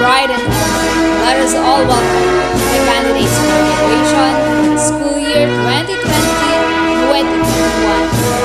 pride and honor, let us all welcome the candidates for graduation for the school year 2020-2021.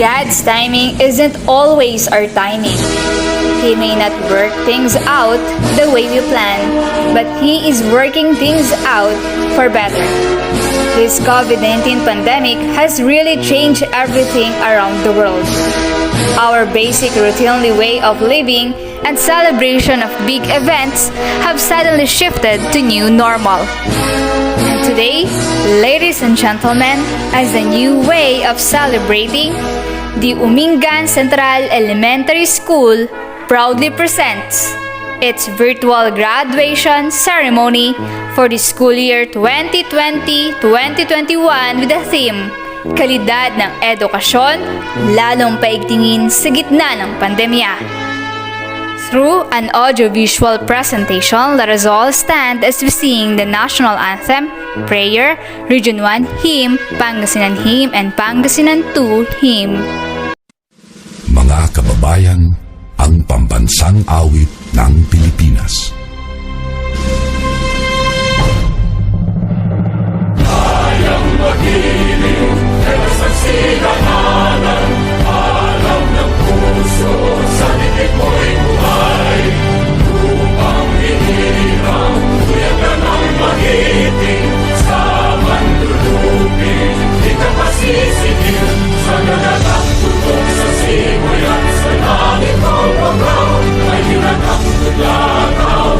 God's timing isn't always our timing. He may not work things out the way we plan, but He is working things out for better. This COVID-19 pandemic has really changed everything around the world. Our basic routinely way of living and celebration of big events have suddenly shifted to new normal. And today, ladies and gentlemen, as a new way of celebrating, the Umingan Central Elementary School proudly presents its virtual graduation ceremony for the school year 2020-2021 with the theme, Kalidad ng Edukasyon, lalong paigtingin sa gitna ng pandemya. Through an audiovisual presentation, let us all stand as we sing the national anthem, prayer, Region 1 hymn, Pangasinan hymn, and Pangasinan 2 hymn. Mga kababayan, ang pambansang awit ng Pilipinas. Kayang magiliw, pero sa sinakanan, alam ng puso, sa dikit mo'y buhay. Upang hinirang, tuyag ka ng magiting, sa mandulupin, di ka pasisigil, sa nagagang tutok sa simoy at sa langit ng pagkaw, ay hinatang tuglakaw,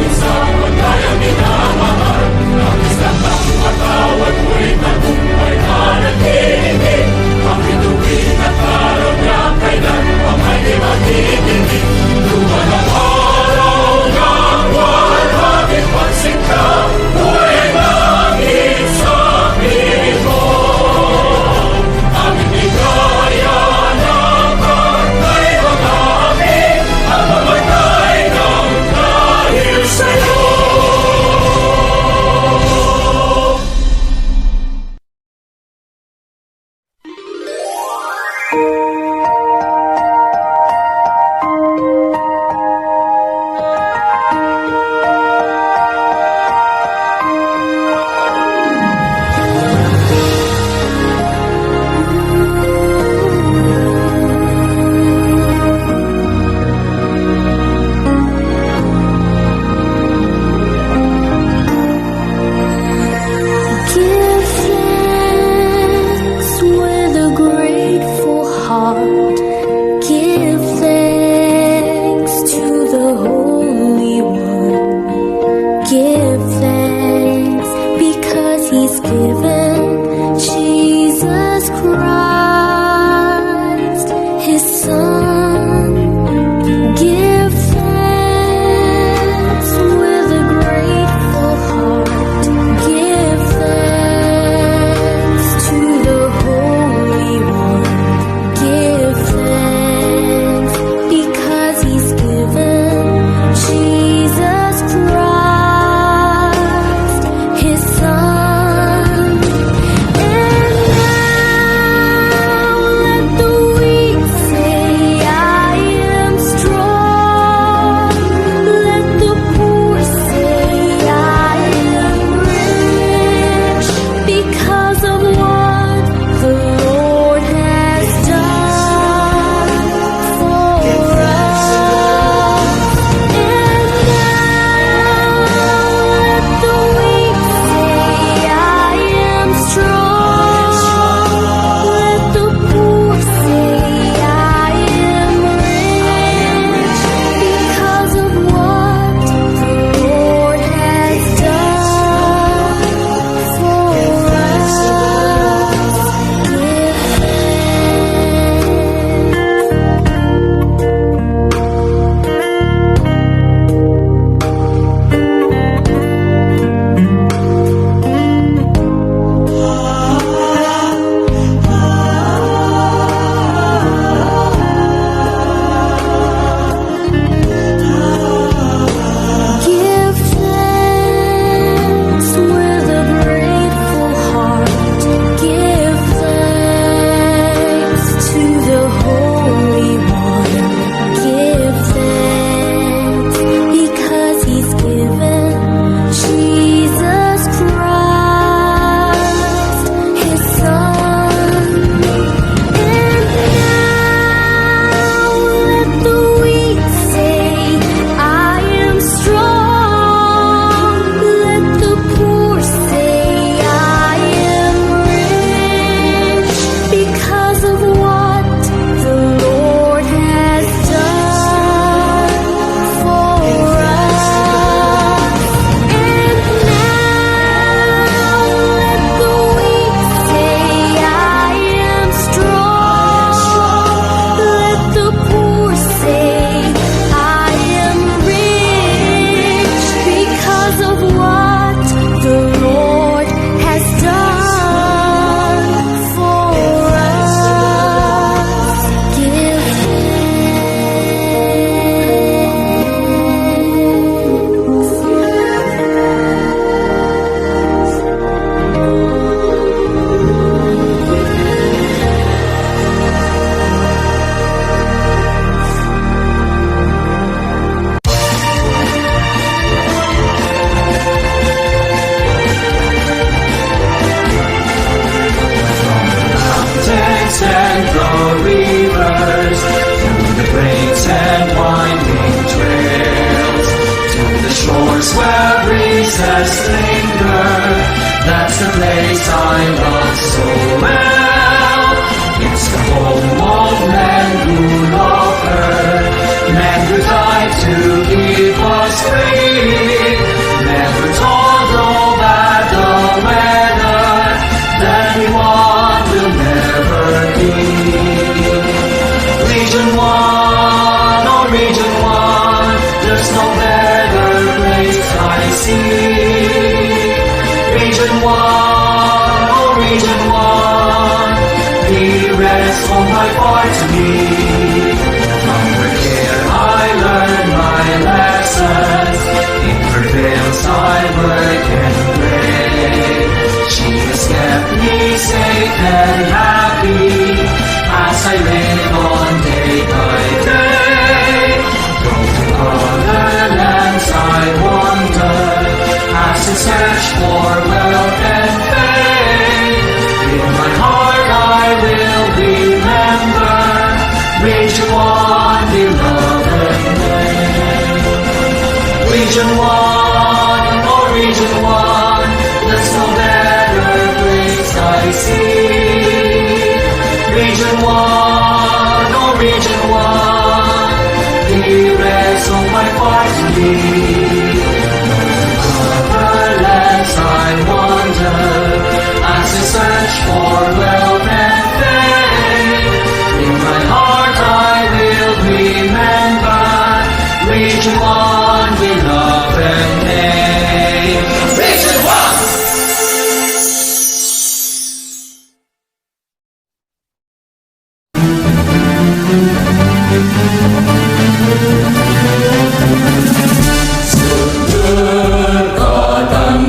just linger. That's the place I love so well. It's the home of men who love her, men who died to keep us free. Never told no bad the weather, that we want will never be. Region 1, oh Region 1, there's no better place I see. Region 1, oh Region 1, he rests on my heart to me. From her care I learn my lessons, in her veils I work and play. She has kept me safe and happy, as I live on day by day. Though to other lands I wander, as I search for wealth and fame, in my heart I will remember Region 1, beloved name. Region 1, oh Region 1, there's no better place I see. Region 1, oh Region 1, he rests on my heart to me. Other lands I wander, as I search for wealth and fame. In my heart I will remember Region 1, beloved name. Region 1!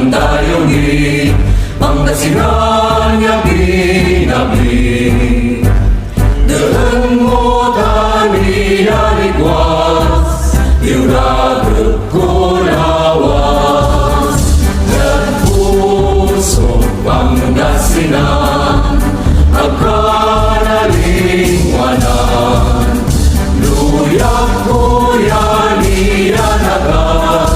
Dayungi, Pangasinan niya binabli. Daan mo dami aligwas, diuragod ko lawas. Nagpuso Pangasinan, agkanalingwanan. Luyak ko yan ianagan,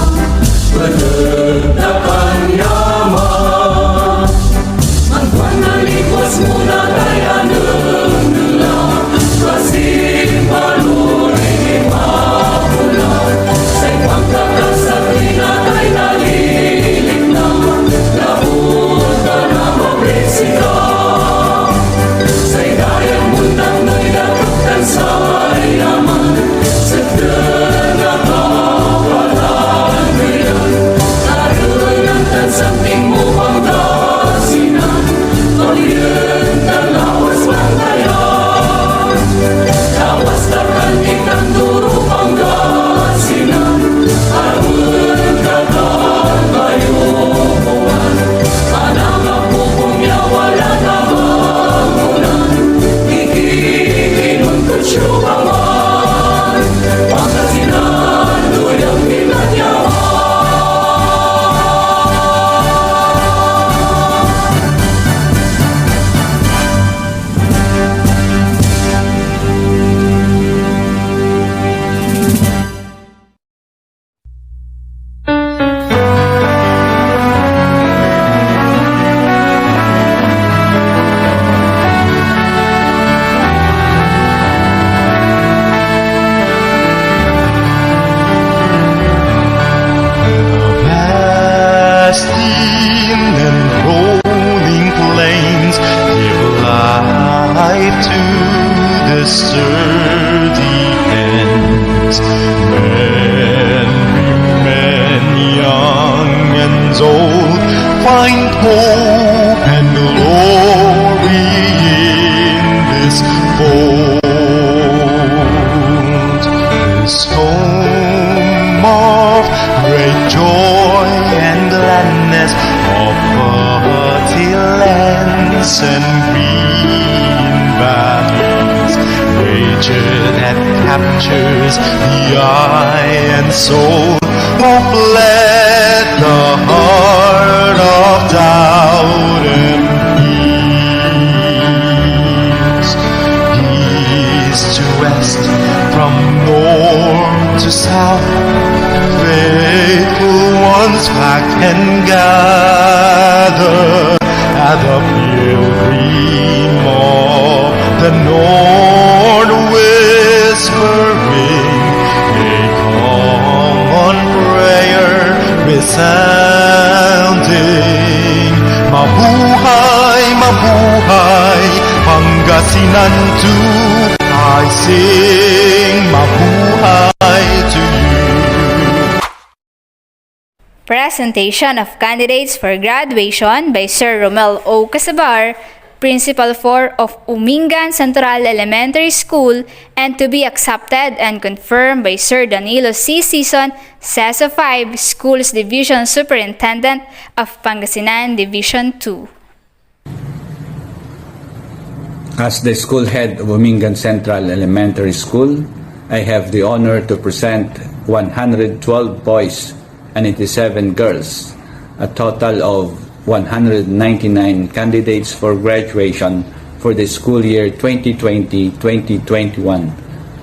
penegdakan yaman. Ang panalikwas mula kaya nenggelam, kasih paluring ipapulan. Say pagkakasag inatay nalilig na, labot ka na mabresika. Say dayang mundang nagdakapkan sa yaman, sa denakawalan ngayon. Karunantan samping mo Pangasinan, oriental lawas Bangayan. Lawas takan ikang duro Pangasinan, arun kakang bayukuan. Anang apupong niya wala na bangunan, ikikinon kutsyopaman. Pangasinan, luyang pinanyawan. Vast dim and rolling plains give life to the sturdy hands. Men, women, young and old find hope and glory in this fold. This home of great joy and gladness, of fertile lands and green valleys, nature that captures the eye and soul. Oh, let the heart of doubt and peace, east to west, from north to south, faithful ones flag and gather at the pilgrim of the North whispering a common prayer resounding. Mabuhay, mabuhay, Pangasinan too, I sing mabuhay to you. Presentation of candidates for graduation by Sir Romel O. Casabar, Principal 4 of Umingan Central Elementary School, and to be accepted and confirmed by Sir Danilo C. Season, CESO 5, Schools Division Superintendent of Pangasinan Division 2. As the school head of Umingan Central Elementary School, I have the honor to present 112 boys and 87 girls, a total of 199 candidates for graduation for the school year 2020-2021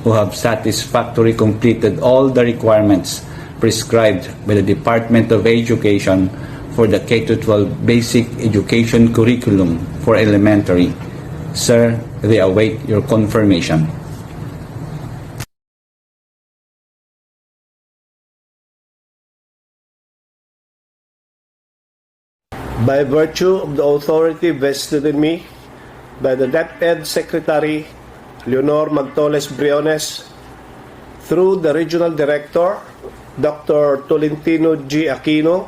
who have satisfactorily completed all the requirements prescribed by the Department of Education for the K-12 basic education curriculum for elementary. Sir, they await your confirmation. By virtue of the authority vested in me by the DepEd Secretary Leonor Magtoles Briones, through the Regional Director Dr. Tolentino G. Aquino,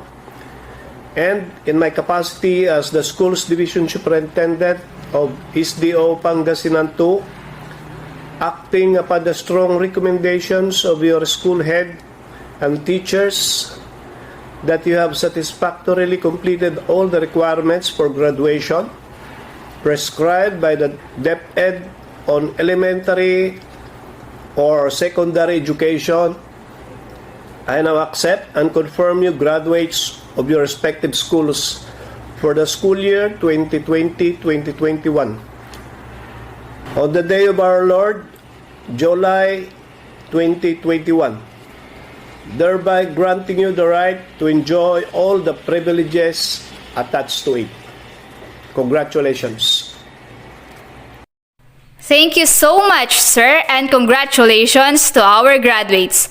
and in my capacity as the Schools Division Superintendent of SDO Pangasinan 2, acting upon the strong recommendations of your school head and teachers that you have satisfactorily completed all the requirements for graduation prescribed by the DepEd on elementary or secondary education, I now accept and confirm you graduates of your respective schools for the school year 2020-2021. On the day of our Lord, July 2021, thereby granting you the right to enjoy all the privileges attached to it. Congratulations. Thank you so much, sir, and congratulations to our graduates.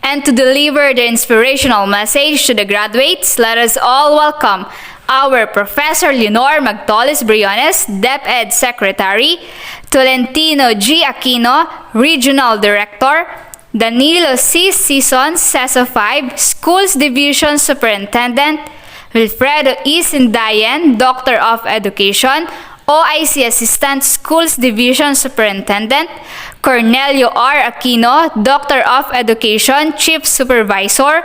And to deliver the inspirational message to the graduates, let us all welcome our Professor Leonor Magtoles Briones, DepEd Secretary, Tolentino G. Aquino, Regional Director, Danilo C. Season, CESO 5, Schools Division Superintendent, Wilfredo E. Sindayan, Doctor of Education, OIC Assistant Schools Division Superintendent, Cornelio R. Aquino, Doctor of Education, Chief Supervisor,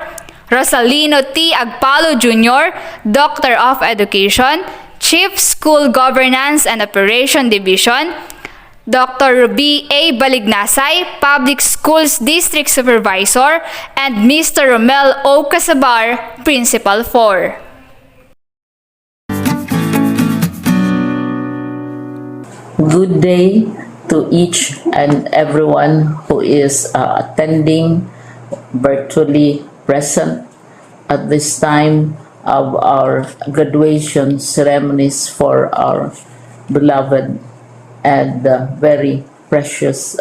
Rosalino T. Agpalo Jr., Doctor of Education, Chief School Governance and Operation Division, Dr. Ruby A. Balignasay, Public Schools District Supervisor, and Mr. Romel O. Casabar, Principal 4. Good day to each and everyone who is attending virtually present at this time of our graduation ceremonies for our beloved and very precious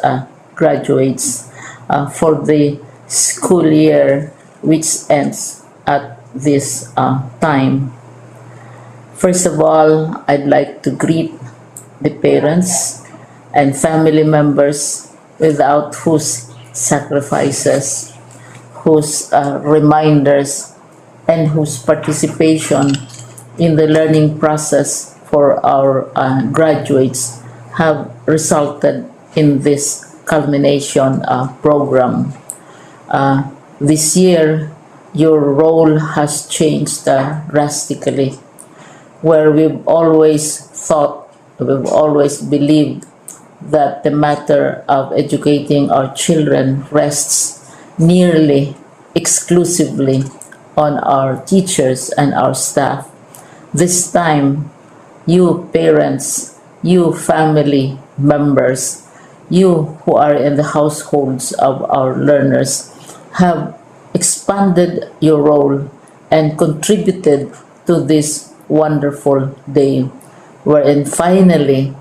graduates for the school year which ends at this time. First of all, I'd like to greet the parents and family members without whose sacrifices, whose reminders, and whose participation in the learning process for our graduates have resulted in this culmination program. This year, your role has changed drastically, where we've always thought, we've always believed that the matter of educating our children rests nearly exclusively on our teachers and our staff. This time, you parents, you family members, you who are in the households of our learners have expanded your role and contributed to this wonderful day, wherein finally,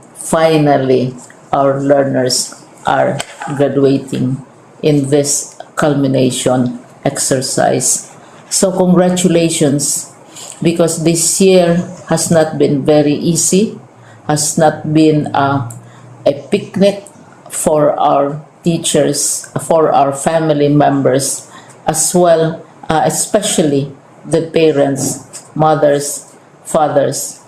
our learners are graduating in this culmination exercise. So congratulations, because this year has not been very easy, has not been a picnic for our teachers, for our family members, as well, especially the parents, mothers, fathers,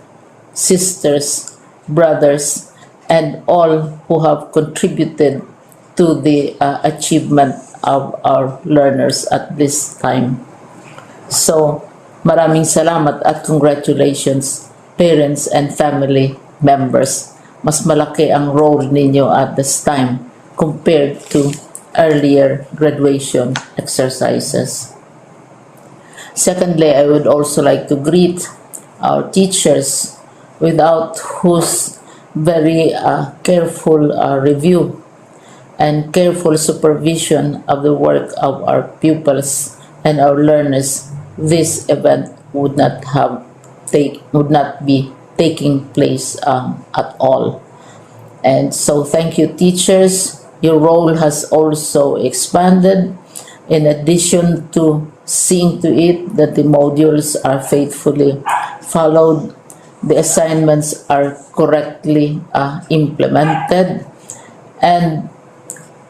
sisters, brothers, and all who have contributed to the achievement of our learners at this time. So, maraming salamat at congratulations, parents and family members. Mas malaki ang role ninyo at this time compared to earlier graduation exercises. Secondly, I would also like to greet our teachers, without whose very careful review and careful supervision of the work of our pupils and our learners, this event would not be taking place at all. And so thank you, teachers. Your role has also expanded, in addition to seeing to it that the modules are faithfully followed, the assignments are correctly implemented, and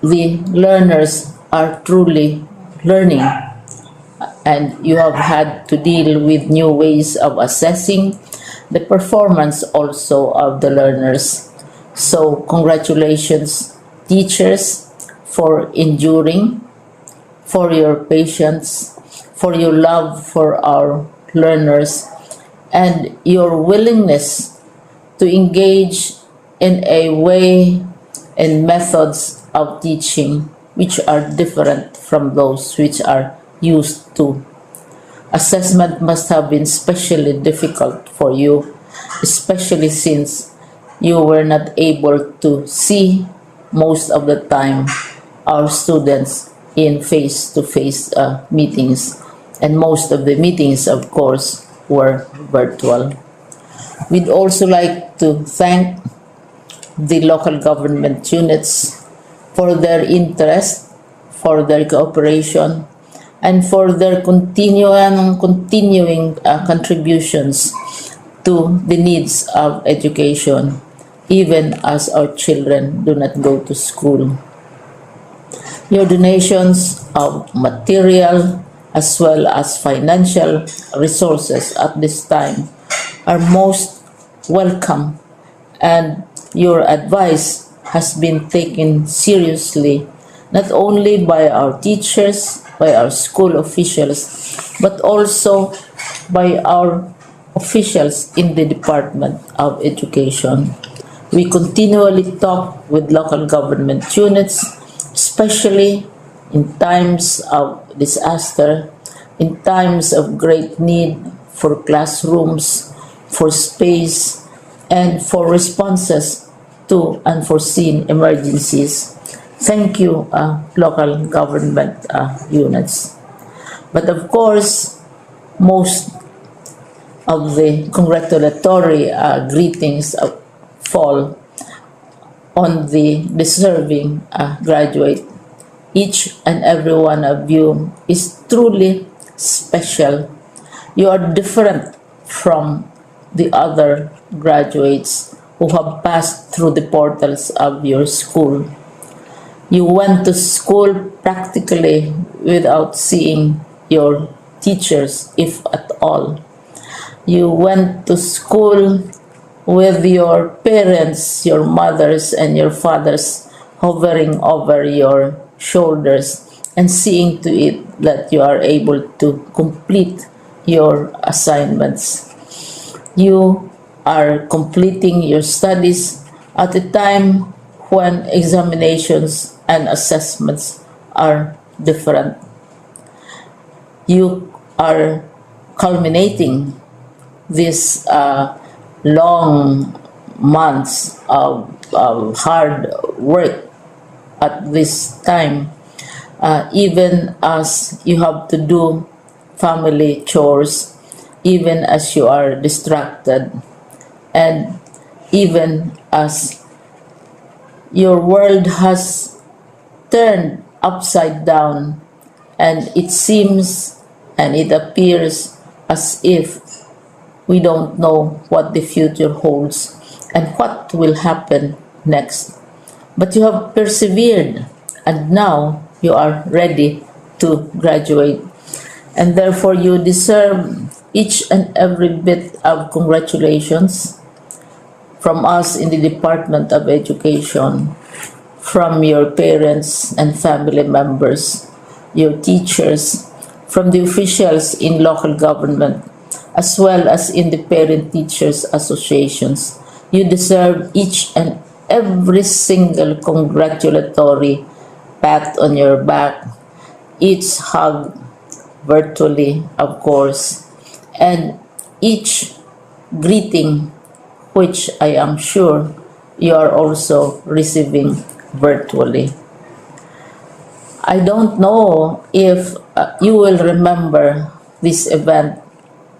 the learners are truly learning. And you have had to deal with new ways of assessing the performance also of the learners. So congratulations, teachers, for enduring, for your patience, for your love for our learners, and your willingness to engage in a way and methods of teaching which are different from those which are used to. Assessment must have been especially difficult for you, especially since you were not able to see most of the time our students in face-to-face meetings, and most of the meetings, of course, were virtual. We'd also like to thank the local government units for their interest, for their cooperation, and for their continuing contributions to the needs of education, even as our children do not go to school. Your donations of material as well as financial resources at this time are most welcome, and your advice has been taken seriously not only by our teachers, by our school officials, but also by our officials in the Department of Education. We continually talk with local government units, especially in times of disaster, in times of great need for classrooms, for space, and for responses to unforeseen emergencies. Thank you, local government units. But of course, most of the congratulatory greetings fall on the deserving graduate. Each and every one of you is truly special. You are different from the other graduates who have passed through the portals of your school. You went to school practically without seeing your teachers, if at all. You went to school with your parents, your mothers and your fathers hovering over your shoulders and seeing to it that you are able to complete your assignments. You are completing your studies at a time when examinations and assessments are different. You are culminating these long months of hard work at this time, even as you have to do family chores, even as you are distracted, and even as your world has turned upside down, and it seems and it appears as if we don't know what the future holds and what will happen next. But you have persevered, and now you are ready to graduate. And therefore, you deserve each and every bit of congratulations from us in the Department of Education, from your parents and family members, your teachers, from the officials in local government, as well as in the parent teachers associations. You deserve each and every single congratulatory pat on your back, each hug virtually, of course, and each greeting, which I am sure you are also receiving virtually. I don't know if you will remember this event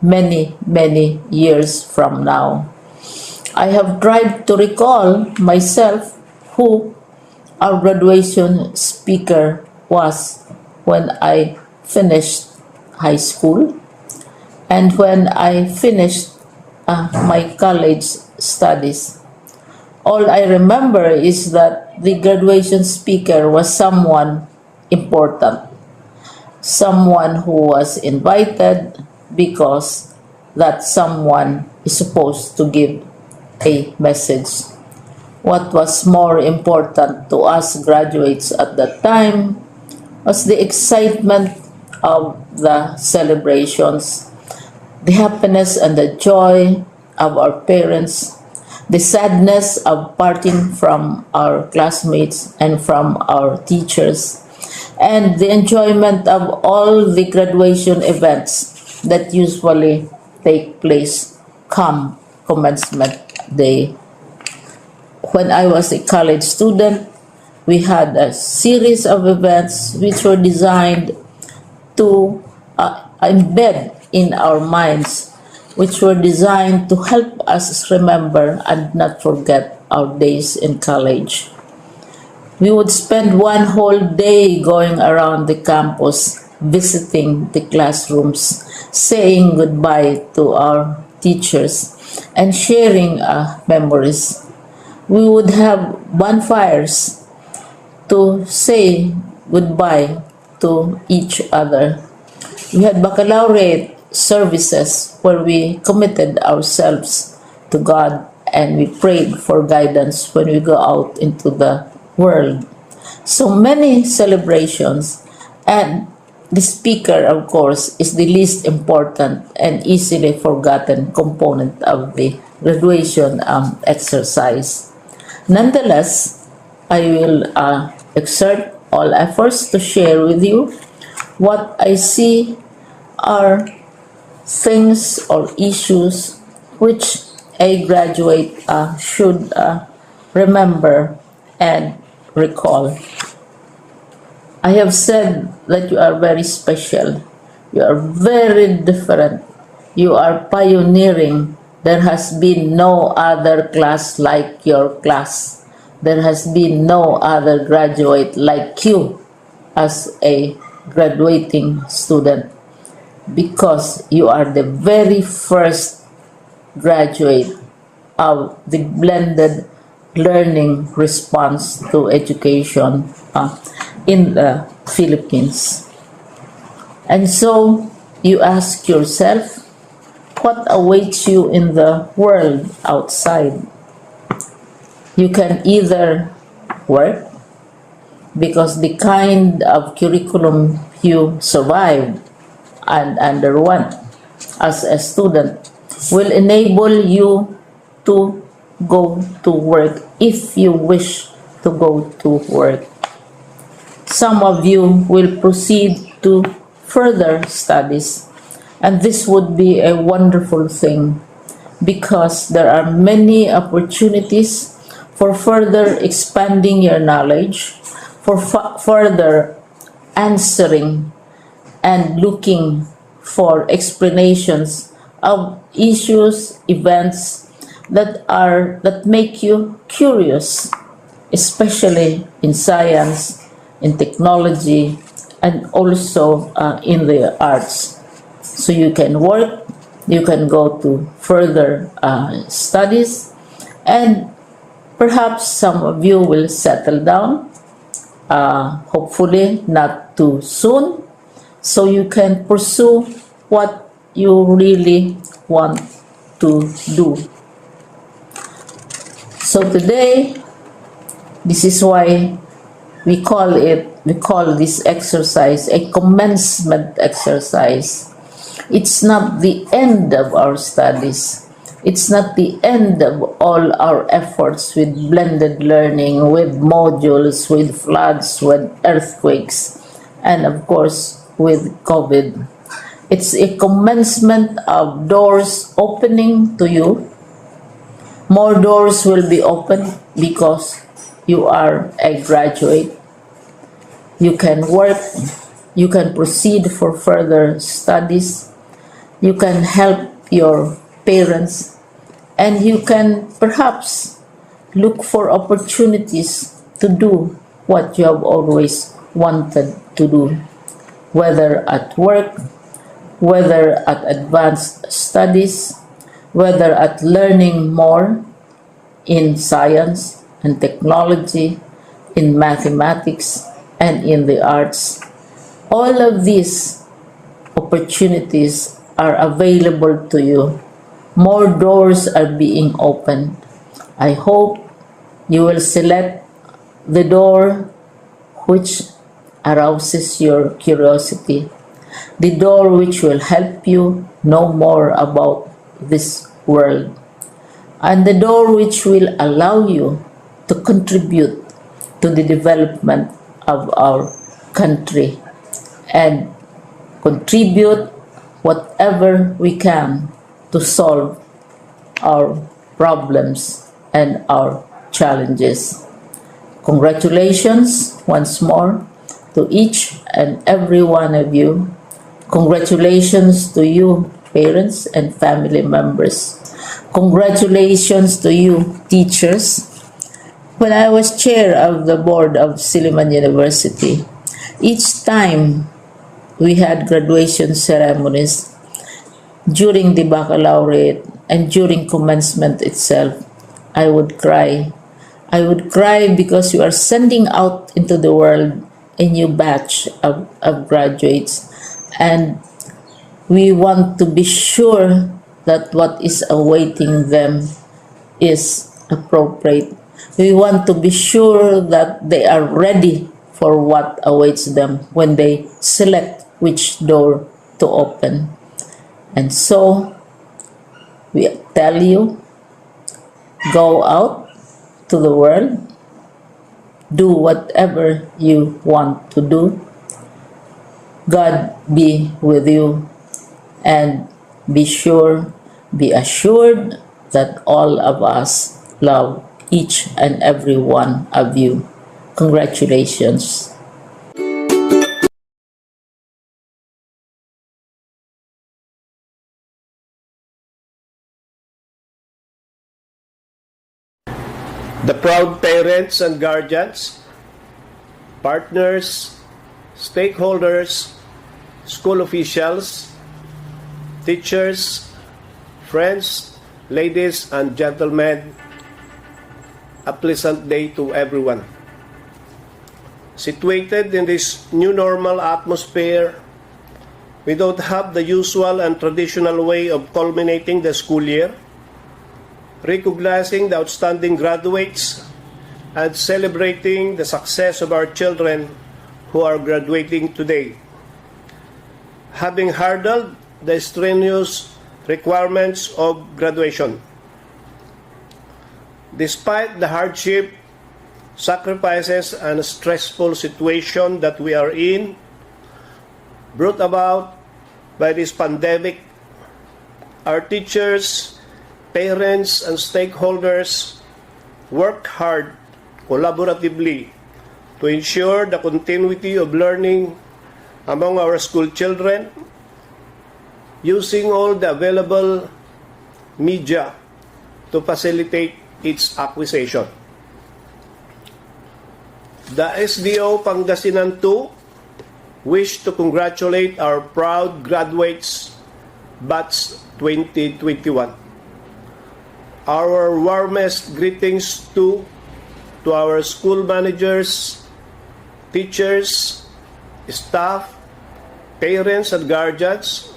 many, many years from now. I have tried to recall myself who our graduation speaker was when I finished high school and when I finished my college studies. All I remember is that the graduation speaker was someone important, someone who was invited because that someone is supposed to give a message. What was more important to us graduates at that time was the excitement of the celebrations, the happiness and the joy of our parents, the sadness of parting from our classmates and from our teachers, and the enjoyment of all the graduation events that usually take place come commencement day. When I was a college student, we had a series of events which were designed to embed in our minds, which were designed to help us remember and not forget our days in college. We would spend one whole day going around the campus, visiting the classrooms, saying goodbye to our teachers, and sharing memories. We would have bonfires to say goodbye to each other. We had baccalaureate services where we committed ourselves to God and we prayed for guidance when we go out into the world. So many celebrations, and the speaker, of course, is the least important and easily forgotten component of the graduation exercise. Nonetheless, I will exert all efforts to share with you what I see are things or issues which a graduate should remember and recall. I have said that you are very special. You are very different. You are pioneering. There has been no other class like your class. There has been no other graduate like you as a graduating student, because you are the very first graduate of the blended learning response to education in the Philippines. And so you ask yourself, what awaits you in the world outside? You can either work, because the kind of curriculum you survived and underwent as a student will enable you to go to work if you wish to go to work. Some of you will proceed to further studies, and this would be a wonderful thing because there are many opportunities for further expanding your knowledge, for further answering and looking for explanations of issues, events that make you curious, especially in science, in technology, and also in the arts. So you can work, you can go to further studies, and perhaps some of you will settle down, hopefully not too soon, so you can pursue what you really want to do. So today, this is why we call this exercise a commencement exercise. It's not the end of our studies. It's not the end of all our efforts with blended learning, with modules, with floods, with earthquakes, and of course with COVID. It's a commencement of doors opening to you. More doors will be opened because you are a graduate. You can work, you can proceed for further studies, you can help your parents, and you can perhaps look for opportunities to do what you have always wanted to do, whether at work, whether at advanced studies, whether at learning more in science and technology, in mathematics, and in the arts. All of these opportunities are available to you. More doors are being opened. I hope you will select the door which arouses your curiosity, the door which will help you know more about this world, and the door which will allow you to contribute to the development of our country and contribute whatever we can to solve our problems and our challenges. Congratulations once more to each and every one of you. Congratulations to you, parents and family members. Congratulations to you, teachers. When I was chair of the board of Silliman University, each time we had graduation ceremonies, during the baccalaureate and during commencement itself, I would cry. I would cry because you are sending out into the world a new batch of graduates, and we want to be sure that what is awaiting them is appropriate. We want to be sure that they are ready for what awaits them when they select which door to open. And so, we tell you, go out to the world, do whatever you want to do. God be with you, and be assured that all of us love each and every one of you. Congratulations. The proud parents and guardians, partners, stakeholders, school officials, teachers, friends, ladies and gentlemen, a pleasant day to everyone. Situated in this new normal atmosphere, we don't have the usual and traditional way of culminating the school year, recognizing the outstanding graduates, and celebrating the success of our children who are graduating today. Having hurdled the strenuous requirements of graduation. Despite the hardship, sacrifices, and stressful situation that we are in, brought about by this pandemic, our teachers, parents, and stakeholders work hard collaboratively to ensure the continuity of learning among our school children, using all the available media to facilitate its acquisition. The SDO Pangasinan 2 wish to congratulate our proud graduates batch 2021. Our warmest greetings to our school managers, teachers, staff, parents and guardians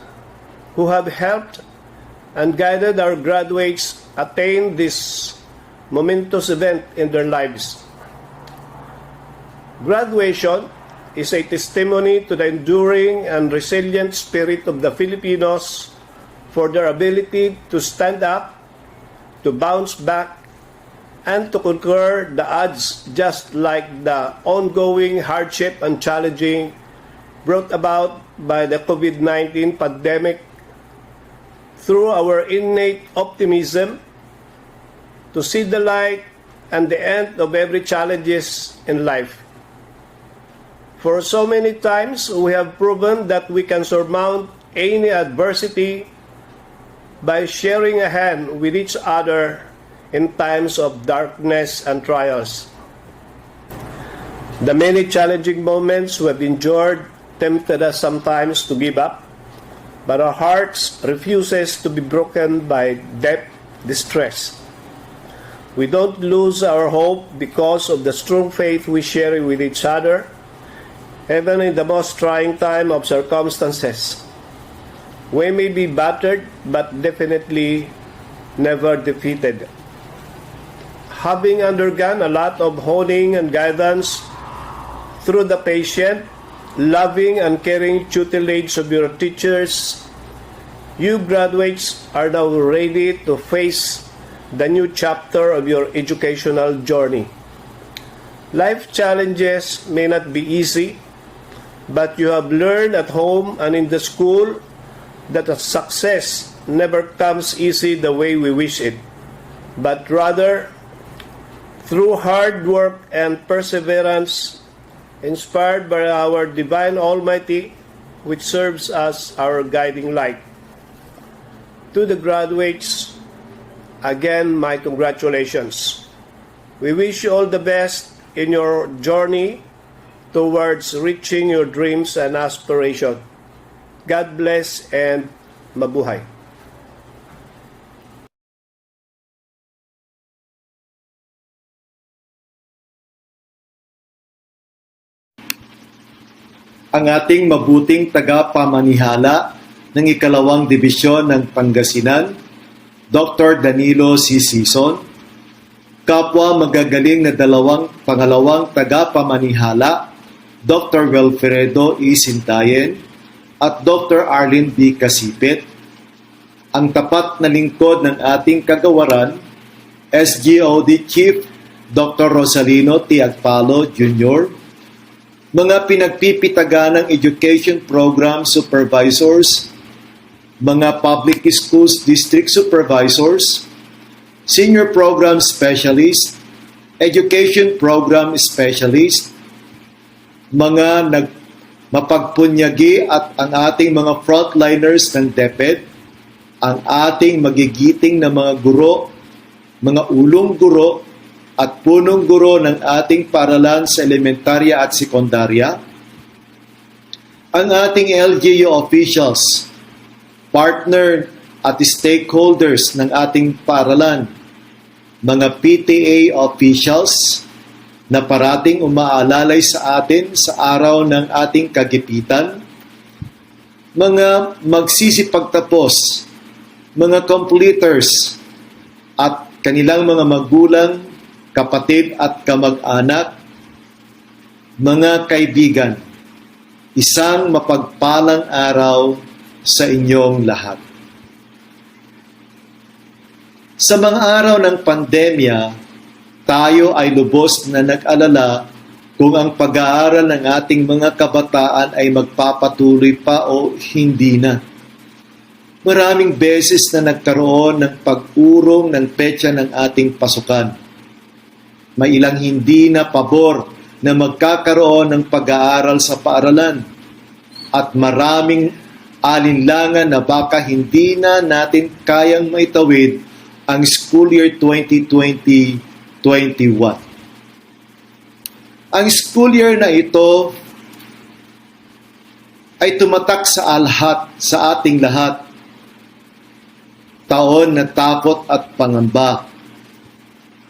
who have helped and guided our graduates attain this momentous event in their lives. Graduation is a testimony to the enduring and resilient spirit of the Filipinos for their ability to stand up, to bounce back, and to conquer the odds, just like the ongoing hardship and challenging brought about by the COVID-19 pandemic. Through our innate optimism to see the light and the end of every challenges in life. For so many times, we have proven that we can surmount any adversity by sharing a hand with each other in times of darkness and trials. The many challenging moments we have endured tempted us sometimes to give up, but our hearts refuses to be broken by deep distress. We don't lose our hope because of the strong faith we share with each other, even in the most trying time of circumstances. We may be battered, but definitely never defeated. Having undergone a lot of honing and guidance through the patient, loving and caring tutelage of your teachers, you graduates are now ready to face the new chapter of your educational journey. Life challenges may not be easy, but you have learned at home and in the school that a success never comes easy the way we wish it, but rather through hard work and perseverance, inspired by our Divine Almighty, which serves as our guiding light. To the graduates, again, my congratulations. We wish you all the best in your journey towards reaching your dreams and aspirations. God bless and mabuhay. Ang ating mabuting tagapamanihala ng ikalawang dibisyon ng Pangasinan, Dr. Danilo C. Sison, kapwa magagaling na pangalawang tagapamanihala, Dr. Wilfredo E. Sintayen, at Dr. Arlene B. Kasipit, ang tapat na lingkod ng ating kagawaran, SGOD Chief Dr. Rosalino T. Agpalo Jr., mga pinagpipitaganang education program supervisors, mga public schools district supervisors, senior program specialist, education program specialist, mga mapagpunyagi at ang ating mga frontliners ng DepEd, ang ating magigiting na mga guro, mga ulong guro, at punong guro ng ating paaralan sa elementarya at sekundarya, ang ating LGU officials, partner at stakeholders ng ating paaralan, mga PTA officials na parating umaalalay sa atin sa araw ng ating kagipitan, mga magsisipagtapos, mga completers, at kanilang mga magulang, kapatid at kamag-anak, mga kaibigan, isang mapagpalang araw sa inyong lahat. Sa mga araw ng pandemya, tayo ay lubos na nag-alala kung ang pag-aaral ng ating mga kabataan ay magpapatuloy pa o hindi na. Maraming beses na nagkaroon ng pag-urong ng petsa ng ating pasukan. May ilang hindi na pabor na magkakaroon ng pag-aaral sa paaralan at maraming alinlangan na baka hindi na natin kayang maitawid ang school year 2020-21. Ang school year na ito ay tumatak sa ating lahat. Taon na takot at pangamba.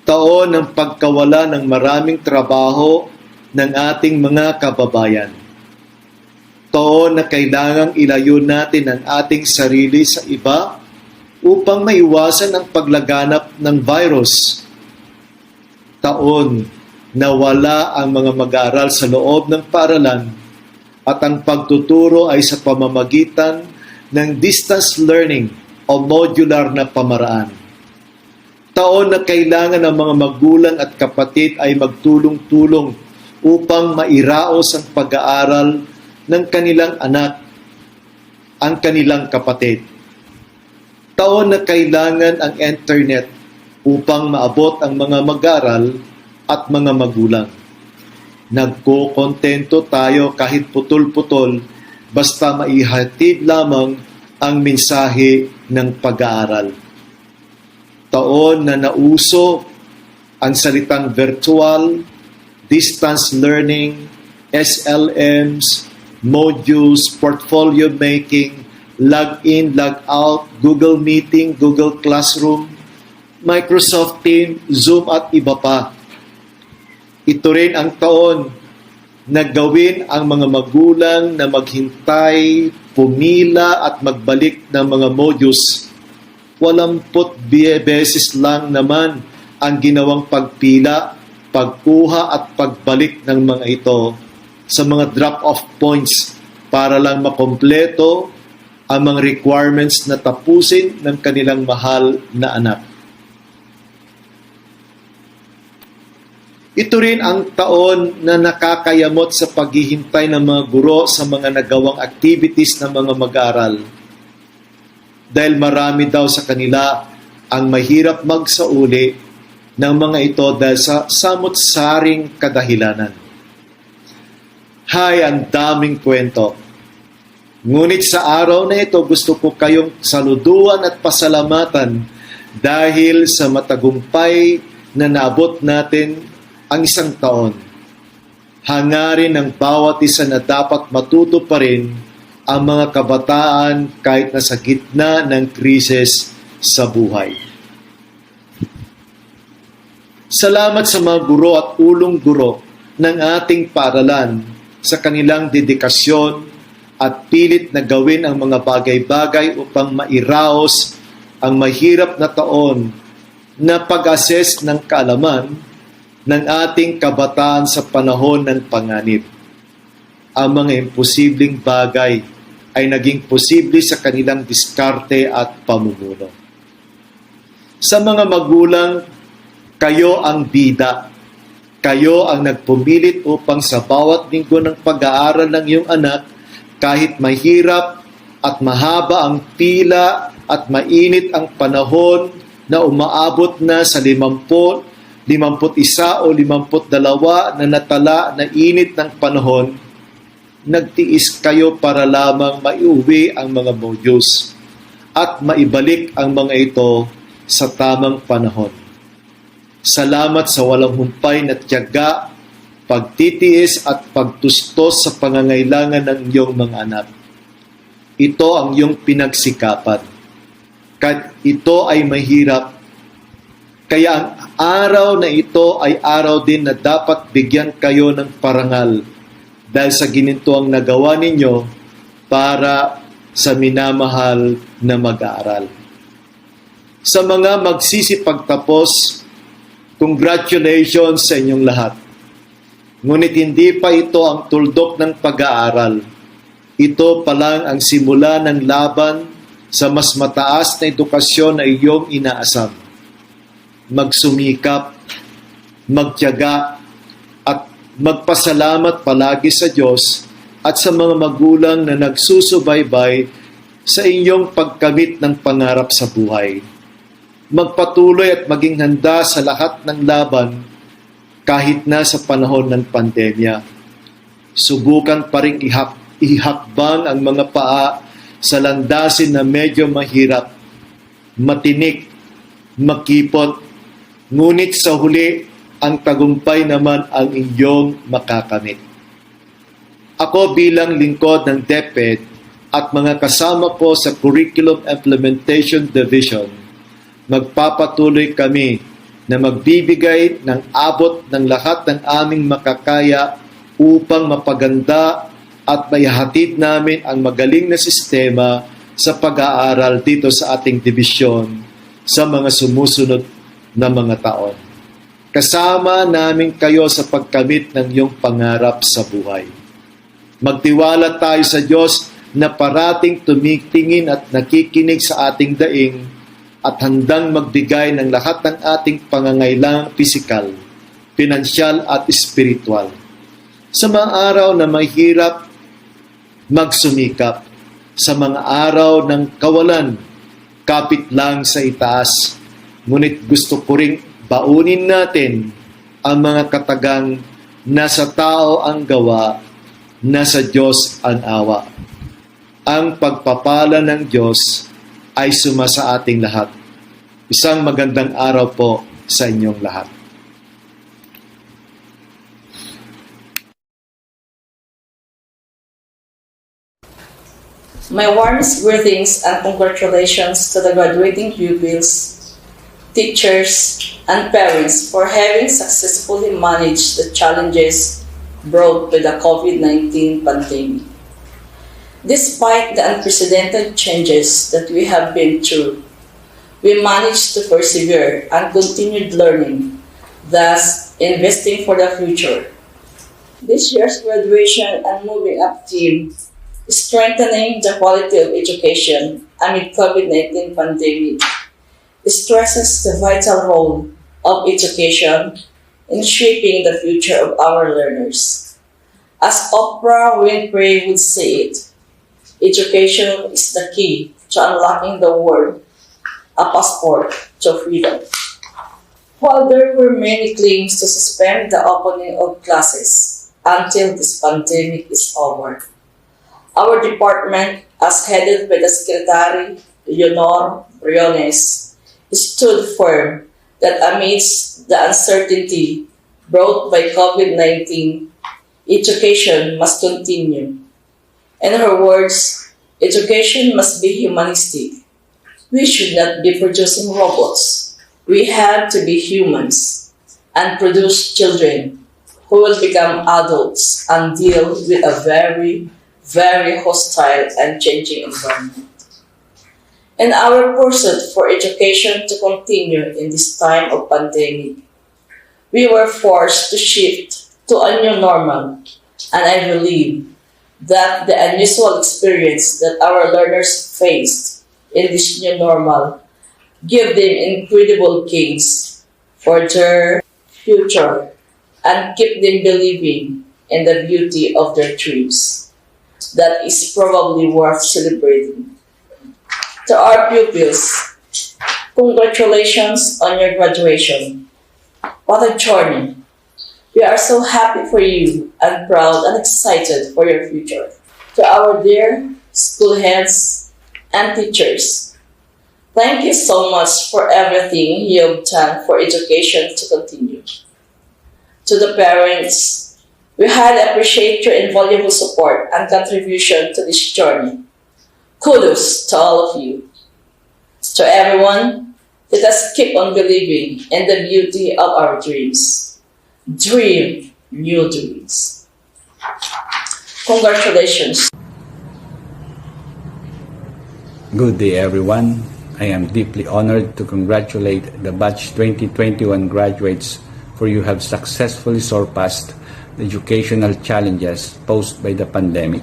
Taon ng pagkawala ng maraming trabaho ng ating mga kababayan. Taon na kailangang ilayo natin ang ating sarili sa iba upang maiwasan ang paglaganap ng virus. Taon na wala ang mga mag-aaral sa loob ng paaralan at ang pagtuturo ay sa pamamagitan ng distance learning o modular na pamaraan. Taon na kailangan ng mga magulang at kapatid ay magtulong-tulong upang mairaos ang pag-aaral ng kanilang anak, ang kanilang kapatid. Taon na kailangan ang internet upang maabot ang mga mag-aaral at mga magulang. Nagkokontento tayo kahit putol-putol basta maihatid lamang ang mensahe ng pag-aaral. Taon na nauso ang salitang virtual, distance learning, SLMs, modules, portfolio making, log-in, log-out, Google Meeting, Google Classroom, Microsoft Teams, Zoom at iba pa. Ito rin ang taon na gawin ang mga magulang na maghintay, pumila at magbalik ng mga modules. 80 beses lang naman ang ginawang pagpila, pagkuha at pagbalik ng mga ito sa mga drop-off points para lang makompleto ang mga requirements na tapusin ng kanilang mahal na anak. Ito rin ang taon na nakakayamot sa paghihintay ng mga guro sa mga nagawang activities ng mga mag-aaral. Dahil marami daw sa kanila ang mahirap magsauli ng mga ito dahil sa samot-saring kadahilanan. Hay, ang daming kwento. Ngunit sa araw na ito, gusto ko kayong saluduan at pasalamatan dahil sa matagumpay na naabot natin ang isang taon. Hangarin ng bawat isa na dapat matuto pa rin ang mga kabataan kahit nasa gitna ng krisis sa buhay. Salamat sa mga guro at ulong guro ng ating paaralan sa kanilang dedikasyon at pilit na gawin ang mga bagay-bagay upang mairaos ang mahirap na taon na pag-assess ng kaalaman ng ating kabataan sa panahon ng panganib. Ang mga imposibleng bagay ay naging posible sa kanilang diskarte at pamumuno. Sa mga magulang, kayo ang bida. Kayo ang nagpumilit upang sa bawat linggo ng pag-aaral ng iyong anak, kahit mahirap at mahaba ang pila at mainit ang panahon na umaabot na sa 51 o 52 na natala na init ng panahon, nagtiis kayo para lamang maiuwi ang mga modules at maibalik ang mga ito sa tamang panahon. Salamat sa walang humpay na tiyaga, pagtitiis at pagtustos sa pangangailangan ng iyong mga anak. Ito ang iyong pinagsikapan. Kahit ito ay mahirap, kaya ang araw na ito ay araw din na dapat bigyan kayo ng parangal dahil sa gininto ang nagawa ninyo para sa minamahal na mag-aaral. Sa mga magsisipagtapos, congratulations sa inyong lahat. Ngunit hindi pa ito ang tuldok ng pag-aaral. Ito pa lang ang simula ng laban sa mas mataas na edukasyon na iyong inaasam. Magsumikap, magtiyaga, at magpasalamat palagi sa Diyos at sa mga magulang na nagsusubaybay sa inyong pagkamit ng pangarap sa buhay. Magpatuloy at maging handa sa lahat ng laban kahit na sa panahon ng pandemya. Subukan pa rin ihakbang ang mga paa sa landasin na medyo mahirap, matinik, makipot, ngunit sa huli, ang tagumpay naman ang inyong makakamit. Ako bilang lingkod ng DepEd at mga kasama ko sa Curriculum Implementation Division, magpapatuloy kami na magbibigay ng abot ng lahat ng aming makakaya upang mapaganda at maihatid namin ang magaling na sistema sa pag-aaral dito sa ating dibisyon sa mga sumusunod na mga taon. Kasama namin kayo sa pagkamit ng iyong pangarap sa buhay. Magtiwala tayo sa Diyos na parating tumitingin at nakikinig sa ating daing at handang magbigay ng lahat ng ating pangangailangang pisikal, pinansyal at espiritual. Sa mga araw na mahirap, magsumikap. Sa mga araw ng kawalan, kapit lang sa itaas. Ngunit gusto ko ring baunin natin ang mga katagang nasa tao ang gawa, nasa Diyos ang awa. Ang pagpapala ng Diyos ay sumasa ating lahat. Isang magandang araw po sa inyong lahat. My warmest greetings and congratulations to the graduating pupils, teachers, and parents for having successfully managed the challenges brought by the COVID-19 pandemic. Despite the unprecedented changes that we have been through, we managed to persevere and continued learning, thus investing for the future. This year's graduation and moving up theme, strengthening the quality of education amid COVID-19 pandemic, stresses the vital role of education in shaping the future of our learners. As Oprah Winfrey would say it, education is the key to unlocking the world, a passport to freedom. While there were many claims to suspend the opening of classes until this pandemic is over, our department, as headed by the Secretary, Leonor Briones, stood firm that amidst the uncertainty brought by COVID-19, education must continue. In her words, education must be humanistic. We should not be producing robots. We have to be humans and produce children who will become adults and deal with a very hostile and changing environment. In our pursuit for education to continue in this time of pandemic, we were forced to shift to a new normal, and I believe that the unusual experience that our learners faced in this new normal give them incredible gains for their future and keep them believing in the beauty of their dreams. That is probably worth celebrating. To our pupils, congratulations on your graduation. What a journey. We are so happy for you and proud and excited for your future. To our dear school heads and teachers, thank you so much for everything you have done for education to continue. To the parents, we highly appreciate your invaluable support and contribution to this journey. Kudos to all of you. To everyone, let us keep on believing in the beauty of our dreams. Dream new dreams. Congratulations. Good day, everyone. I am deeply honored to congratulate the batch 2021 graduates for you have successfully surpassed the educational challenges posed by the pandemic.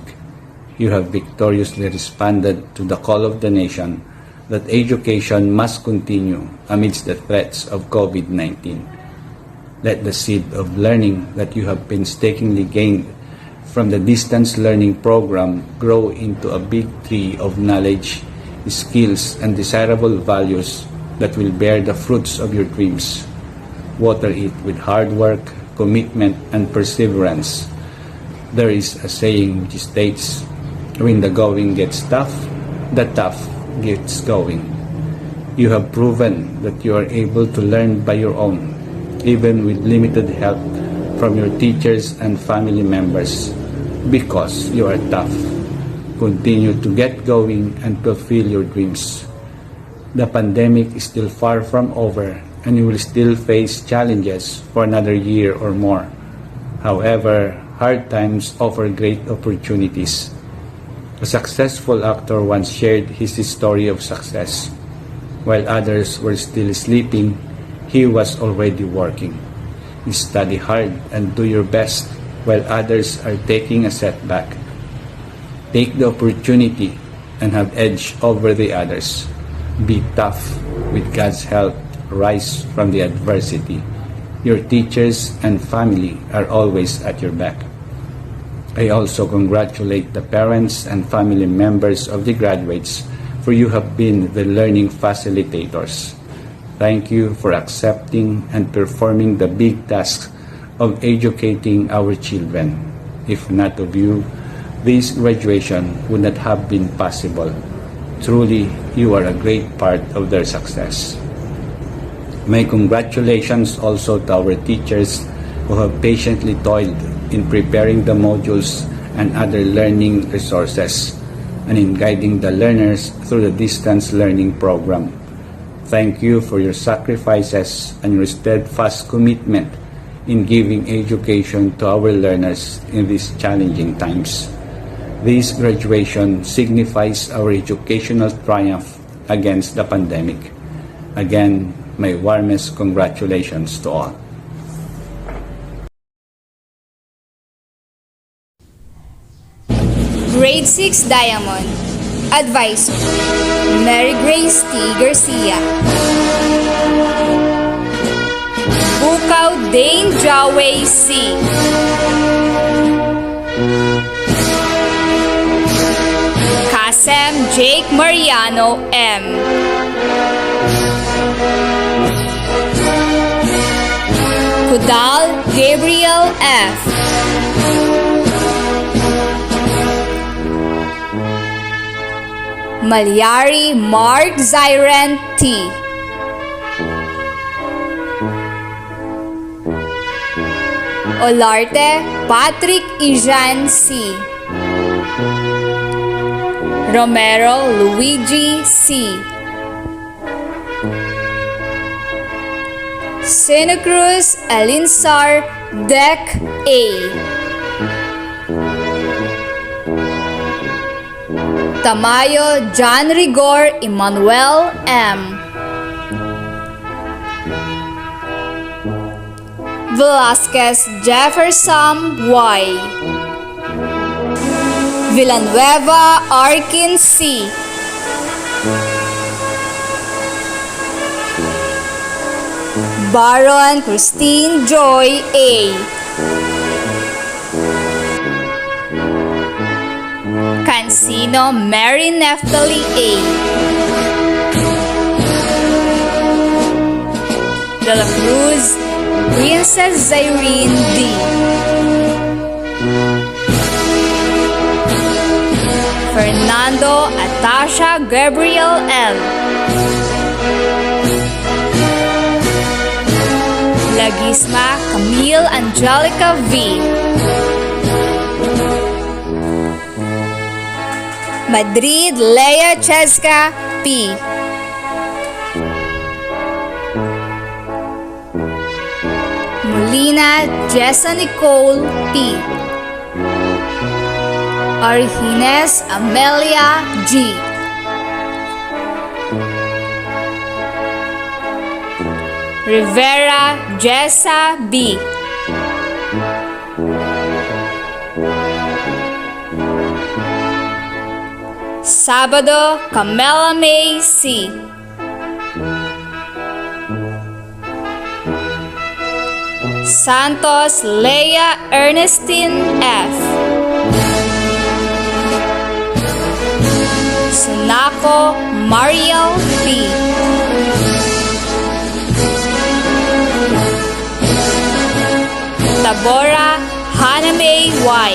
You have victoriously responded to the call of the nation that education must continue amidst the threats of COVID-19. Let the seed of learning that you have painstakingly gained from the distance learning program grow into a big tree of knowledge, skills, and desirable values that will bear the fruits of your dreams. Water it with hard work, commitment, and perseverance. There is a saying which states, when the going gets tough, the tough gets going. You have proven that you are able to learn by your own, even with limited help from your teachers and family members, because you are tough. Continue to get going and fulfill your dreams. The pandemic is still far from over, and you will still face challenges for another year or more. However, hard times offer great opportunities. A successful actor once shared his story of success. While others were still sleeping, he was already working. Study hard and do your best while others are taking a setback. Take the opportunity and have edge over the others. Be tough. With God's help, rise from the adversity. Your teachers and family are always at your back. I also congratulate the parents and family members of the graduates, for you have been the learning facilitators. Thank you for accepting and performing the big task of educating our children. If not of you, this graduation would not have been possible. Truly, you are a great part of their success. My congratulations also to our teachers who have patiently toiled in preparing the modules and other learning resources, and in guiding the learners through the distance learning program. Thank you for your sacrifices and your steadfast commitment in giving education to our learners in these challenging times. This graduation signifies our educational triumph against the pandemic. Again, my warmest congratulations to all. Grade 6 Diamond. Advisor, Mary Grace T. Garcia. Bukaw Dane Jaway C. Kasem Jake Mariano M. Kudal Gabriel F. Malyari Mark Zyren T. Olarte Patrick Ijan C. Romero Luigi C. Santa Cruz Alinsar Dec A. Tamayo John Rigor Emmanuel M. Velasquez Jefferson Y. Villanueva Arkin C. Baron Christine Joy A. Cancino Mary Neftali A. De la Cruz Princess Zyrene D. Fernando Atasha Gabriel L. Lagisma Camille Angelica V. Madrid Leia Cheska P. Molina Jessa Nicole P. Argines Amelia G. Rivera Jessa B. Sabado Camela May C. Santos Leia Ernestine F. Sunako Mariel B. Tabora Hanamei Y.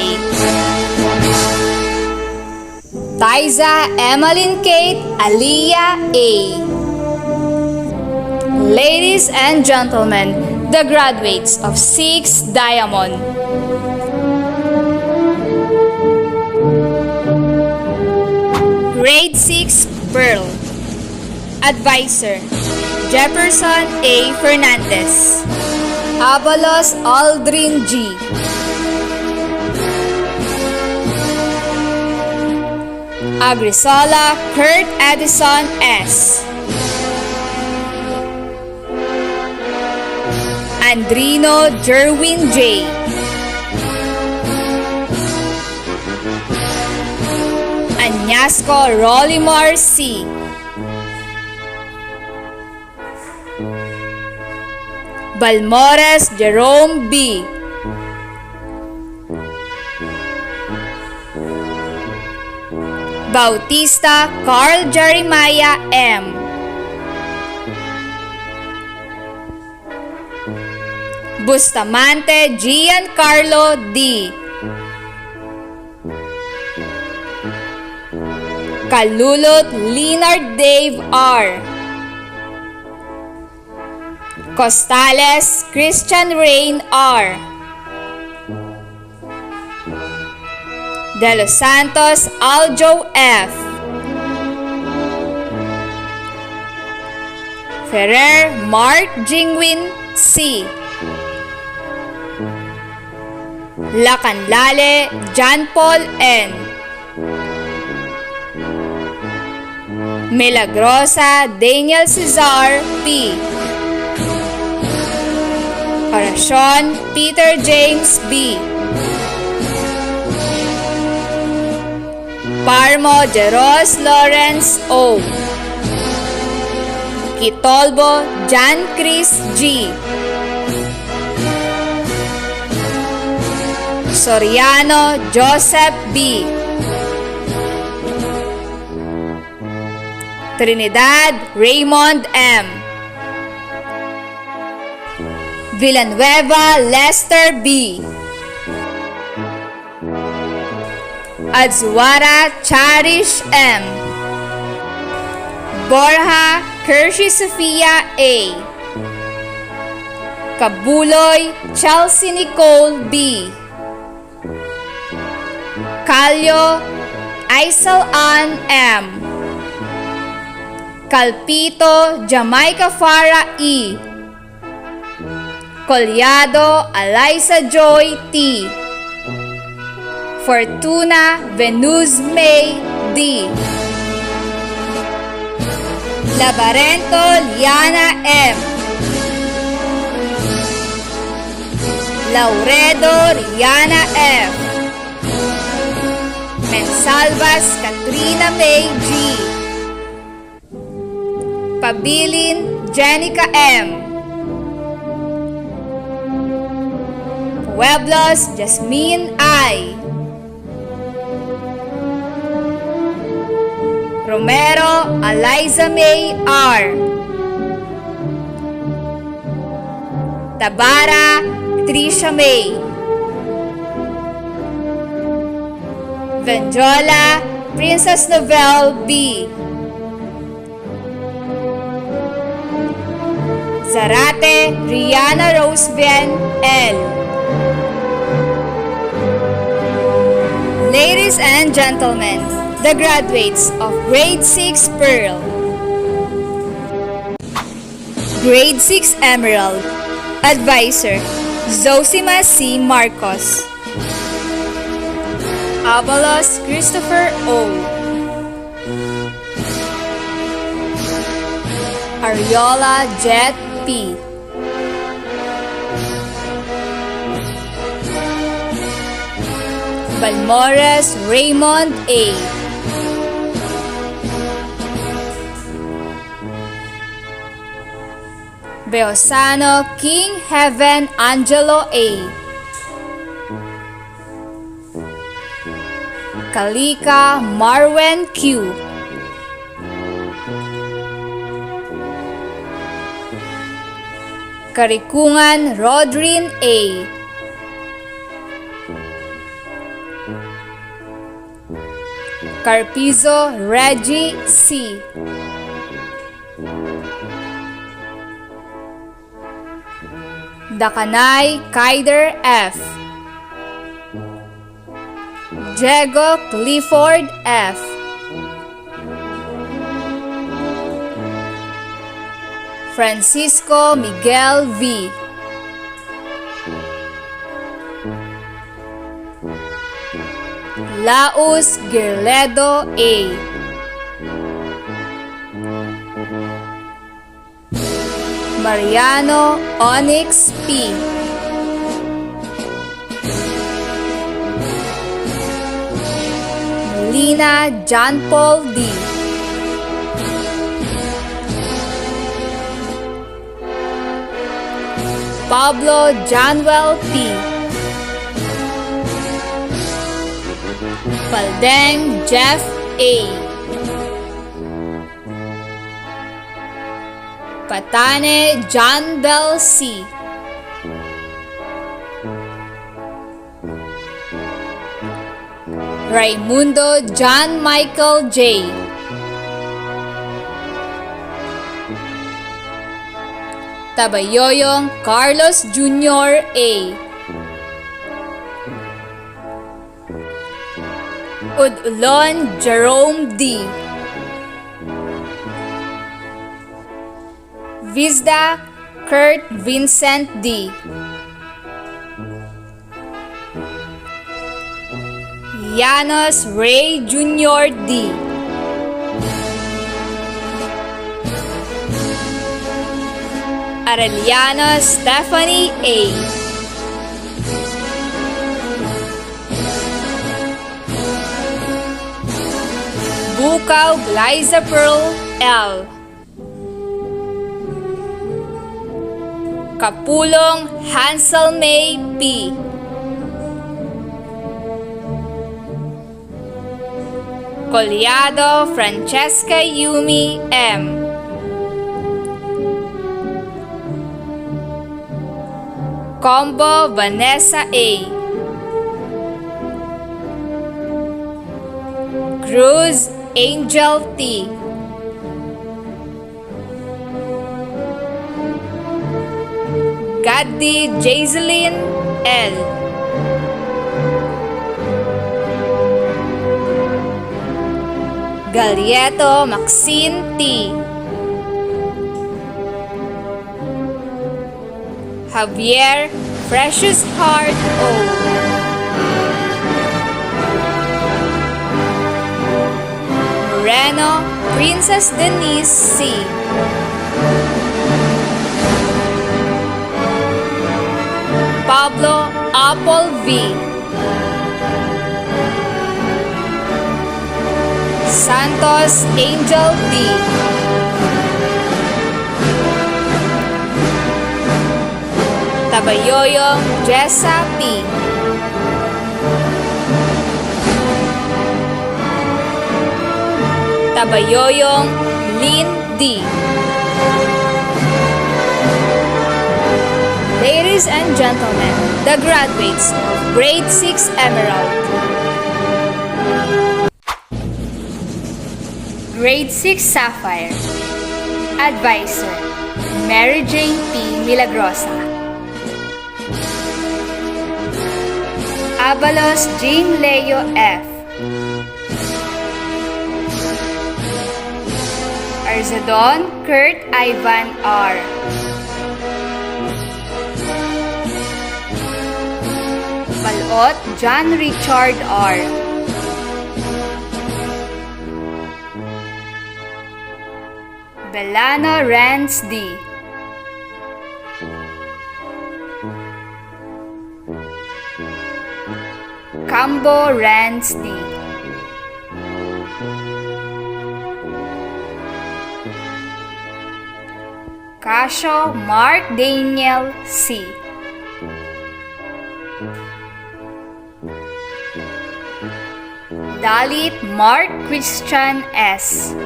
Taiza Emmeline Kate Aliyah A. Ladies and gentlemen, the graduates of 6 Diamond. Grade 6 Pearl. Advisor Jefferson A. Fernandez. Abalos Aldrin G. Agrisola Kurt Edison S. Andrino Jerwin J. Anyasco Rolimar C. Balmores Jerome B. Bautista Carl Jeremiah M. Bustamante Giancarlo D. Kalulot Leonard Dave R. Costales Christian Rain R. De Los Santos Aljo F. Ferrer Mark Jingwin C. Lacanlale John Paul N. Milagrosa Daniel Cesar P. Oracion Peter James B. Parmo Jeros Lawrence O. Kitolbo John Chris G. Soriano Joseph B. Trinidad Raymond M. Villanueva Lester B. Adzuara Charish M. Borja Kershi Sofia A. Kabuloy Chelsea Nicole B. Calio Aisel Ann M. Calpito Jamaica Farah E. Collado Eliza Joy T. Fortuna Venus May D. Labarento Liana M. Lauredo Rihanna F. Mensalvas Katrina May G. Pabilin Jenica M. Pueblos Jasmine I. Romero Eliza May R. Tabara Tricia May. Venjola Princess Novelle B. Zarate Rihanna Rosebien L. Ladies and gentlemen, the graduates of Grade 6 Pearl, Grade 6 Emerald. Advisor Zosima C. Marcos. Abalos Christopher O. Ariola Jet P. Balmores Raymond A. Beosano King Heaven Angelo A. Kalika Marwen Q. Karikungan Rodrin A. Carpizo Reggie C. Dakanay Kaider F. Diego Clifford F. Francisco Miguel V. Laus Girledo A. Mariano Onyx P. Molina John Paul D. Pablo Janwell P. Paldeng Jeff A. Patane John Bell C. Raimundo John Michael J. Tabayoyong Carlos Jr. A. Udulon Jerome D. Vizda Kurt Vincent D. Llanos Ray Jr. D. Arellano Stephanie A. Bukaw Glyza Pearl L. Kapulong Hansel May P. Collado Francesca Yumi M. Combo Vanessa A. Cruz Angel T. Gaddi Jaiseline L. Galieto Maxine T. Javier Precious Heart O. Moreno Princess Denise C. Pablo Apple V. Santos Angel D. Tabayoyong Jessa P. Tabayoyong Lynn D. Ladies and gentlemen, the graduates of Grade 6 Emerald. Grade 6 Sapphire. Advisor, Mary Jane P. Milagrosa. Abalos Jean Leo F. Arzadon Kurt Ivan R. Balot John Richard R. Belano Rance D. Cambo Rance D. Casio Mark Daniel C. Dalit Mark Christian S.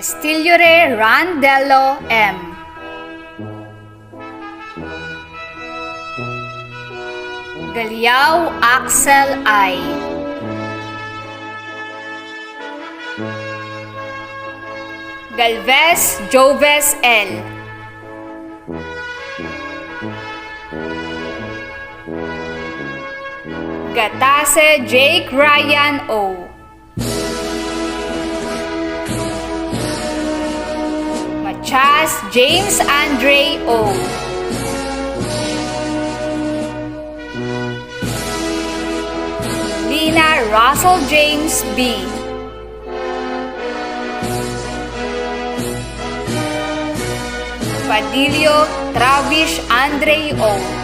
Estiliore Randello M. Galiao Axel I. Galvez Joves L. Gatase Jake Ryan O. Machas James Andre O. Lina Russell James B. Padillo Travis Andre O.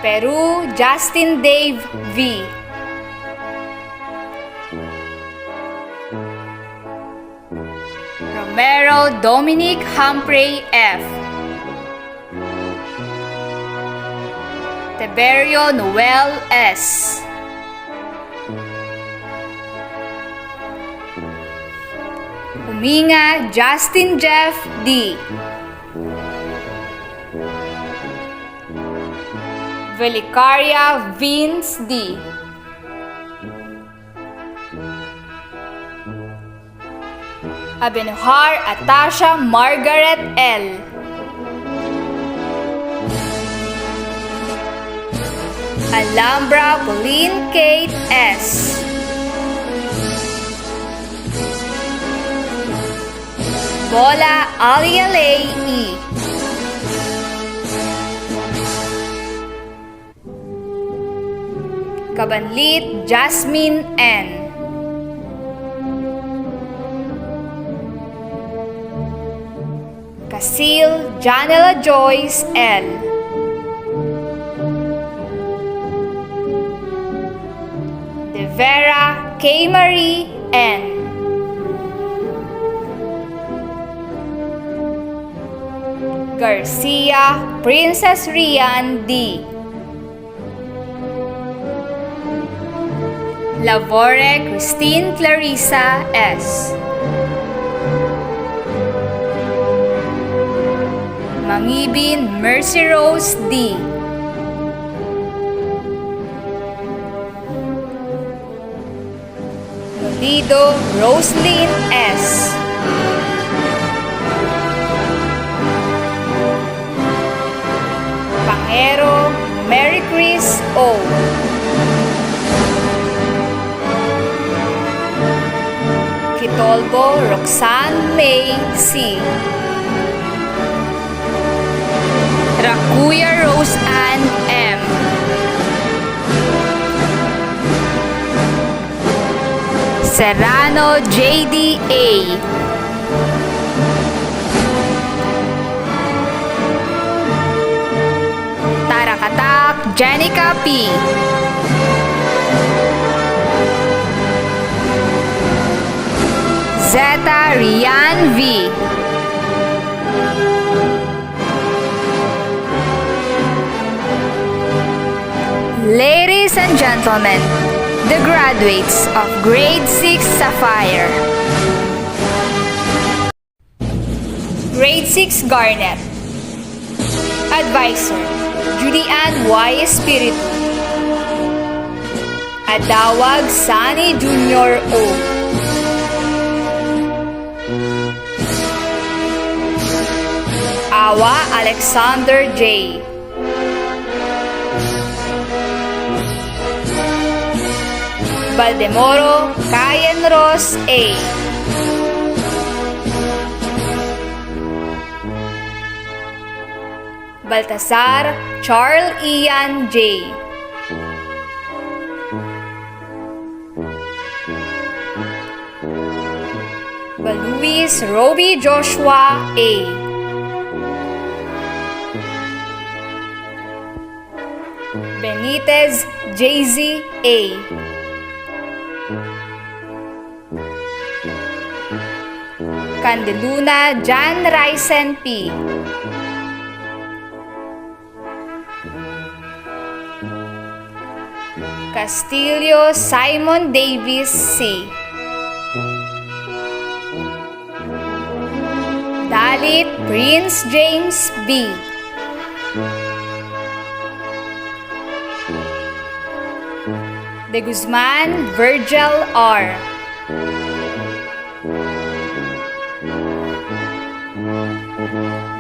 Peru Justin Dave V. Romero Dominic Humphrey F. Teberio Noel S. Uminga Justin Jeff D. Velicaria Vince D. Abenuhar Atasha Margaret L. Alhambra Pauline Kate S. Bola Alialay E. Kabanlit Jasmine N. Casil Janela Joyce L. De Vera K. Marie N. Garcia Princess Rian D. Lavore Christine Clarissa S. Mangibin Mercy Rose D. Nolido Roslyn S. Pangero Mary Chris O. Kitolbo Roxanne May C. Rakuya Rose Ann M. Serrano JD A. Tarakatak Jenica P. Zeta Rian V. Ladies and gentlemen, the graduates of Grade 6 Sapphire. Grade 6 Garnet. Advisor, Judy Ann Y. Espiritu. Adawag Sani Jr. O. Awa Alexander J. Valdemoro Cayen Ross A. Baltasar Charles Ian J. Luis Roby Joshua A. Benitez Jay-Z A. Candeluna Jan Rysen P. Castillo Simon Davis C. Dalit Prince James B. De Guzman Virgil R.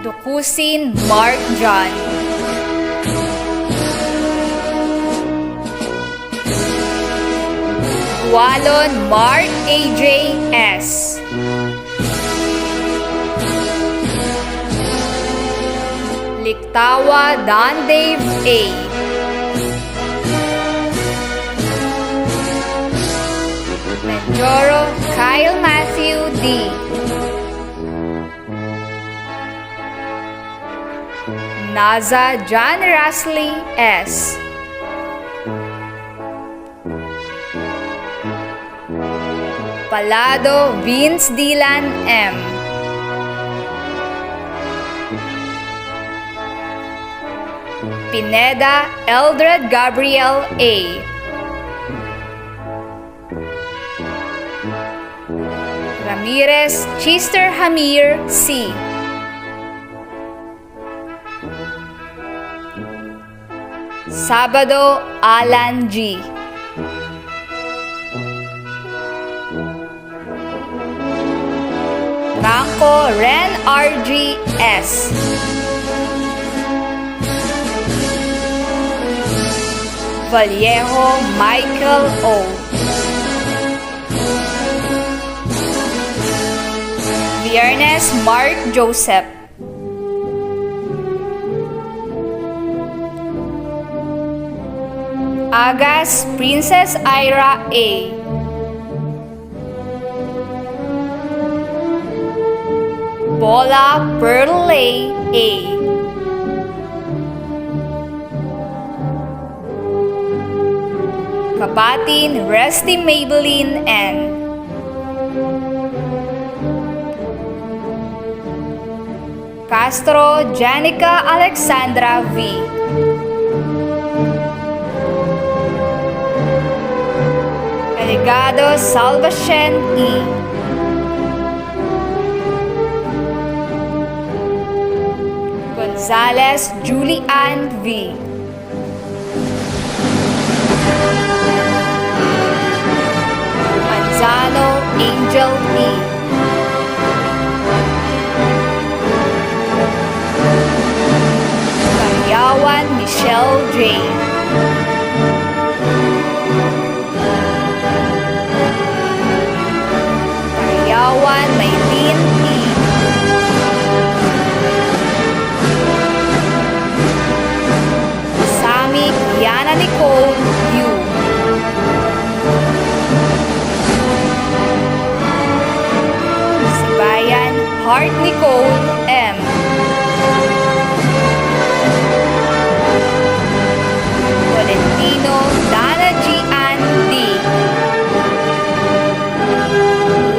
Dukusin Mark John. Gualon Mark AJ S. Liktawa Don Dave A. Menjoro Kyle Matthew D. Naza John Rasley S. Palado Vince Dylan M. Pineda Eldred Gabriel A. Ramirez Chester Hamir C. Sabado Alan G. Franco Ren RG S. Vallejo Michael O. Viernes Mark Joseph. Agas Princess Ira A. Bola Pearl A. Kapatin Resty Maybelline N. Castro Janica Alexandra V. Eligado Salvation E. Gonzales Julian V. Manzano Angel E. Karyawan Michelle J. Karyawan Maylin E. Sami Yana Nicole U. Sibayan Heart Nicole M. Valentino Dana Gian D.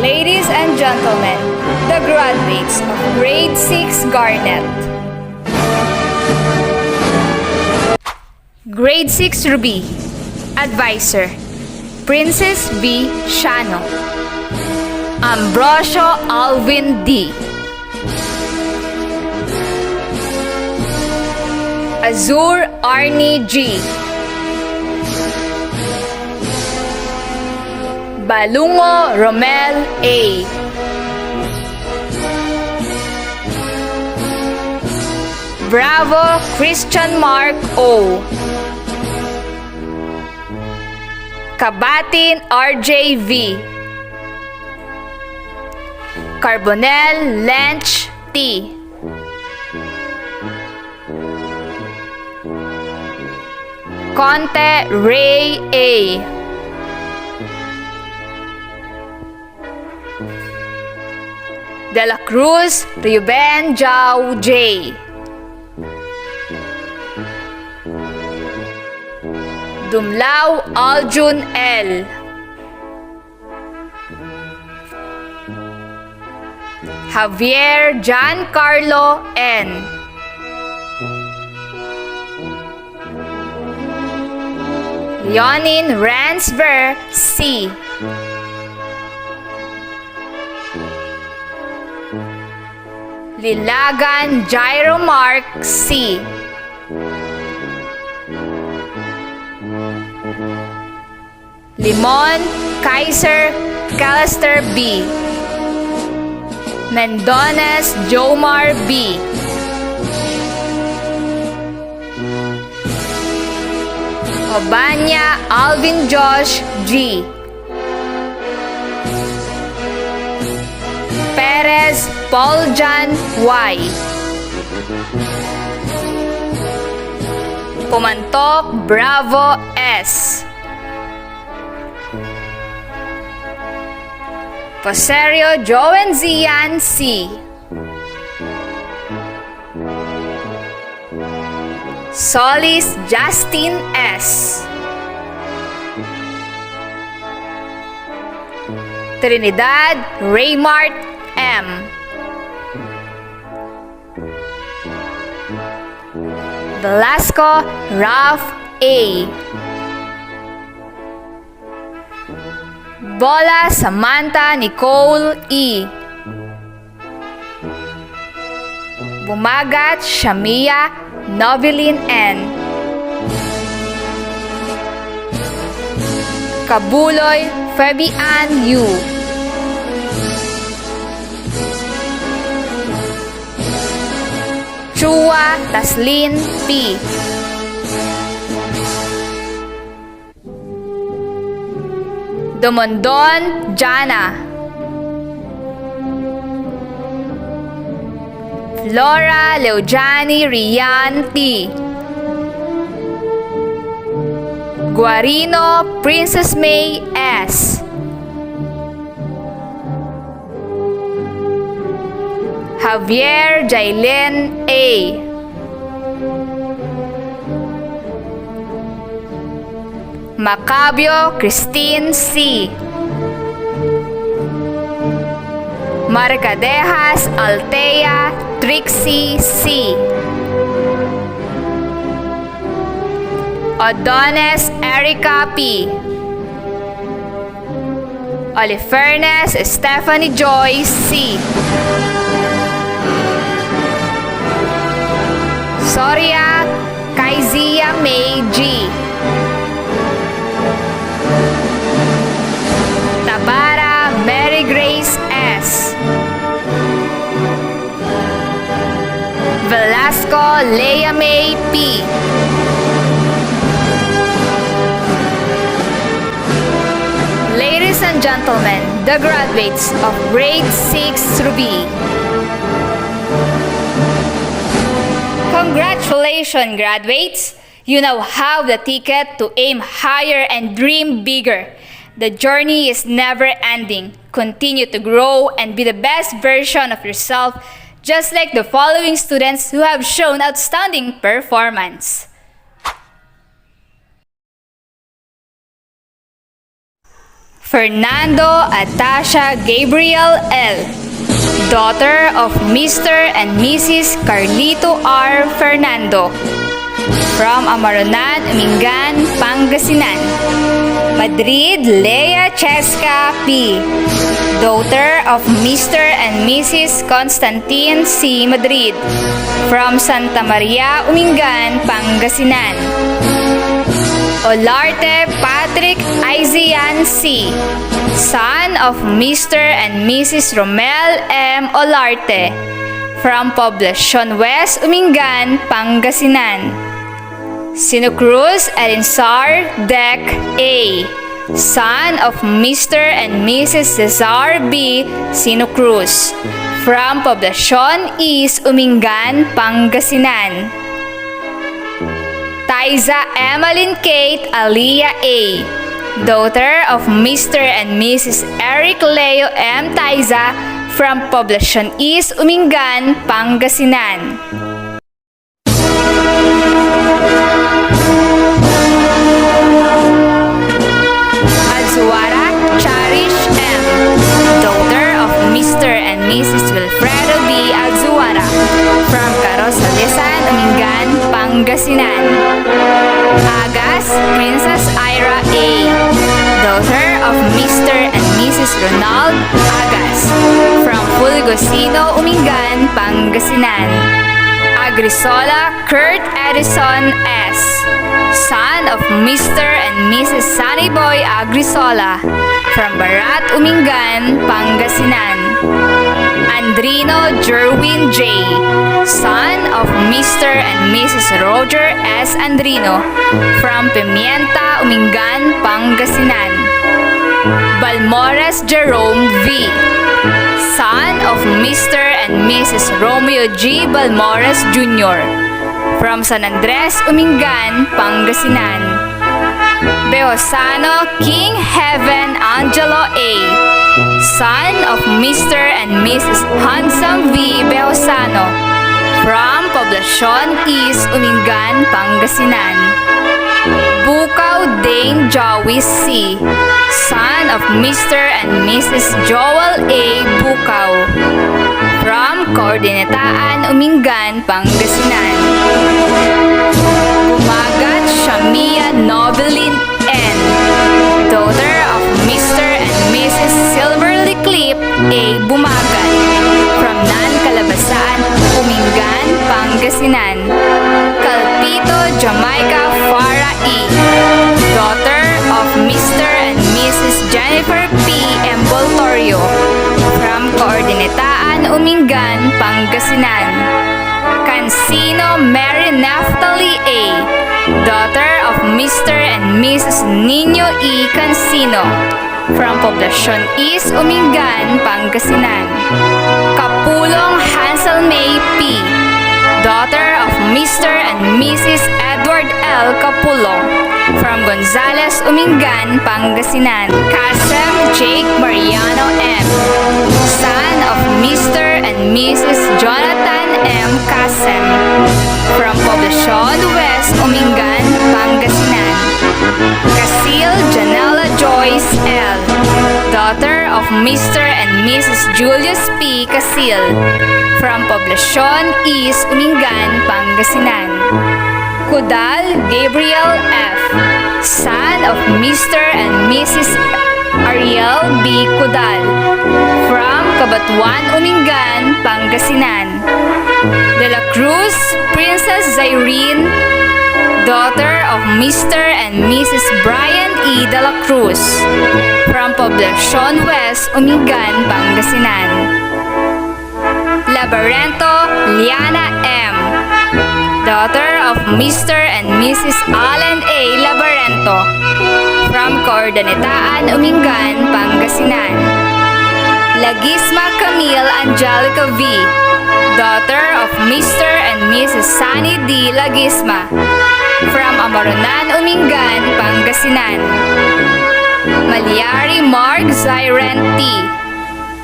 Ladies and gentlemen, the graduates of Grade 6 Garnet. Grade 6 Ruby. Advisor Princess B. Shano. Ambrosio Alvin D. Azur Arnie G. Balungo Romel A. Bravo Christian Mark O. Kabatin RJ V. Carbonel Lench T. Conte Ray A. De la Cruz Ruben Jao J. Dumlao Aljun L. Javier Giancarlo N. Leonin Ransver C. Lilagan Jairo Mark C. Limon Kaiser Calister B. Mendones Jomar B. Obanya Alvin Josh G. Perez Paul John Y. Pumantok Bravo S. Poserio Joen Zian C. Solis Justin S. Trinidad Raymart M. Velasco Ralph A. Bola Samantha Nicole E. Bumagat Shamia Novelin N. Kabuloy Fabian U. Chua Taslin P. Dumondon Jana. Flora Leojani Rianti. Guarino Princess May S. Javier Jailen A. Macabio Christine C. Marcadejas Altea Trixie C. Odones Erica P. Olifernes Stephanie Joy C. Soria Kaizia May G. Tabara Mary Grace S. Velasco Leia May P. Ladies and gentlemen, the graduates of grade 6 through B. Congratulations, graduates! You now have the ticket to aim higher and dream bigger. The journey is never ending. Continue to grow and be the best version of yourself, just like the following students who have shown outstanding performance. Fernando Atasha Gabriel L., daughter of Mr. and Mrs. Carlito R. Fernando, from Amaronan, Umingan, Pangasinan. Madrid Lea Cheska P., daughter of Mr. and Mrs. Constantine C. Madrid, from Santa Maria, Umingan, Pangasinan. Olarte Patrick Aizian C., son of Mr. and Mrs. Romel M. Olarte, from Poblacion West, Umingan, Pangasinan. Sinocruz Elinsar Dec A., son of Mr. and Mrs. Cesar B. Sinocruz, from Poblacion East, Umingan, Pangasinan. Taiza Emmeline Kate Alia A., daughter of Mr. and Mrs. Eric Leo M. Taiza, from Poblacion East, Umingan, Pangasinan. Azuara Charish M., daughter of Mr. and Mrs. Wilfredo B. Azuara, from Carosalisan, Umingan, Pangasinan. Agas Princess Ira A., daughter of Mr. and Mrs. Ronald Agas, from Fulgocino, Umingan, Pangasinan. Agrisola Kurt Edison S., son of Mr. and Mrs. Sunnyboy Agrisola, from Barat, Umingan, Pangasinan. Andrino Jerwin J., son of Mr. and Mrs. Roger S. Andrino, from Pimienta, Umingan, Pangasinan. Balmores Jerome V., son of Mr. and Mrs. Romeo G. Balmores Jr., from San Andres, Umingan, Pangasinan. Beosano King Heaven Angelo A., son of Mr. and Mrs. Handsome V. Beosano, from Poblacion East, Umingan, Pangasinan. Bukaw Dane Jawis C., son of Mr. and Mrs. Joel A. Bukaw, from Coordinataan, Umingan, Pangasinan. Bumagat Shamia Novelin N., daughter of Mr. and Mrs. Silverly Clip A. Bumagat, from Nancalabasaan, Umingan, Pangasinan. Calpito Jamaica Farah E., daughter of Mr. and Mrs. Jennifer P. Emboltorio, from Coordinataan, Umingan, Pangasinan. Cancino Mary Naftali A., daughter of Mr. and Mrs. Nino E. Cancino, from Poblacion East, Umingan, Pangasinan. Kapulong Hansel May P., daughter of Mr. and Mrs. Edward L. Capulong, from Gonzales, Umingan, Pangasinan. Kasem Jake Mariano M., son of Mr. and Mrs. Jonathan M. Kasem, from Poblacion West, Umingan, Pangasinan. Casil Janela Joyce L., daughter of Mr. and Mrs. Julius P. Casil, from Poblacion East, Umingan, Pangasinan. Kudal Gabriel F., son of Mr. and Mrs. Ariel B. Kudal, from Cabatuan, Umingan, Pangasinan. De la Cruz Princess Zyrene, daughter of Mr. and Mrs. Brian E. De la Cruz, from Poblacion West, Umingan, Pangasinan. Labarento Liana M., daughter of Mr. and Mrs. Alan A. Labarento, from Coordinataan, Umingan, Pangasinan. Lagisma Camille Angelica V., daughter of Mr. and Mrs. Sunny D. Lagisma, from Amaronan, Umingan, Pangasinan. Malyari Mark Zyren T.,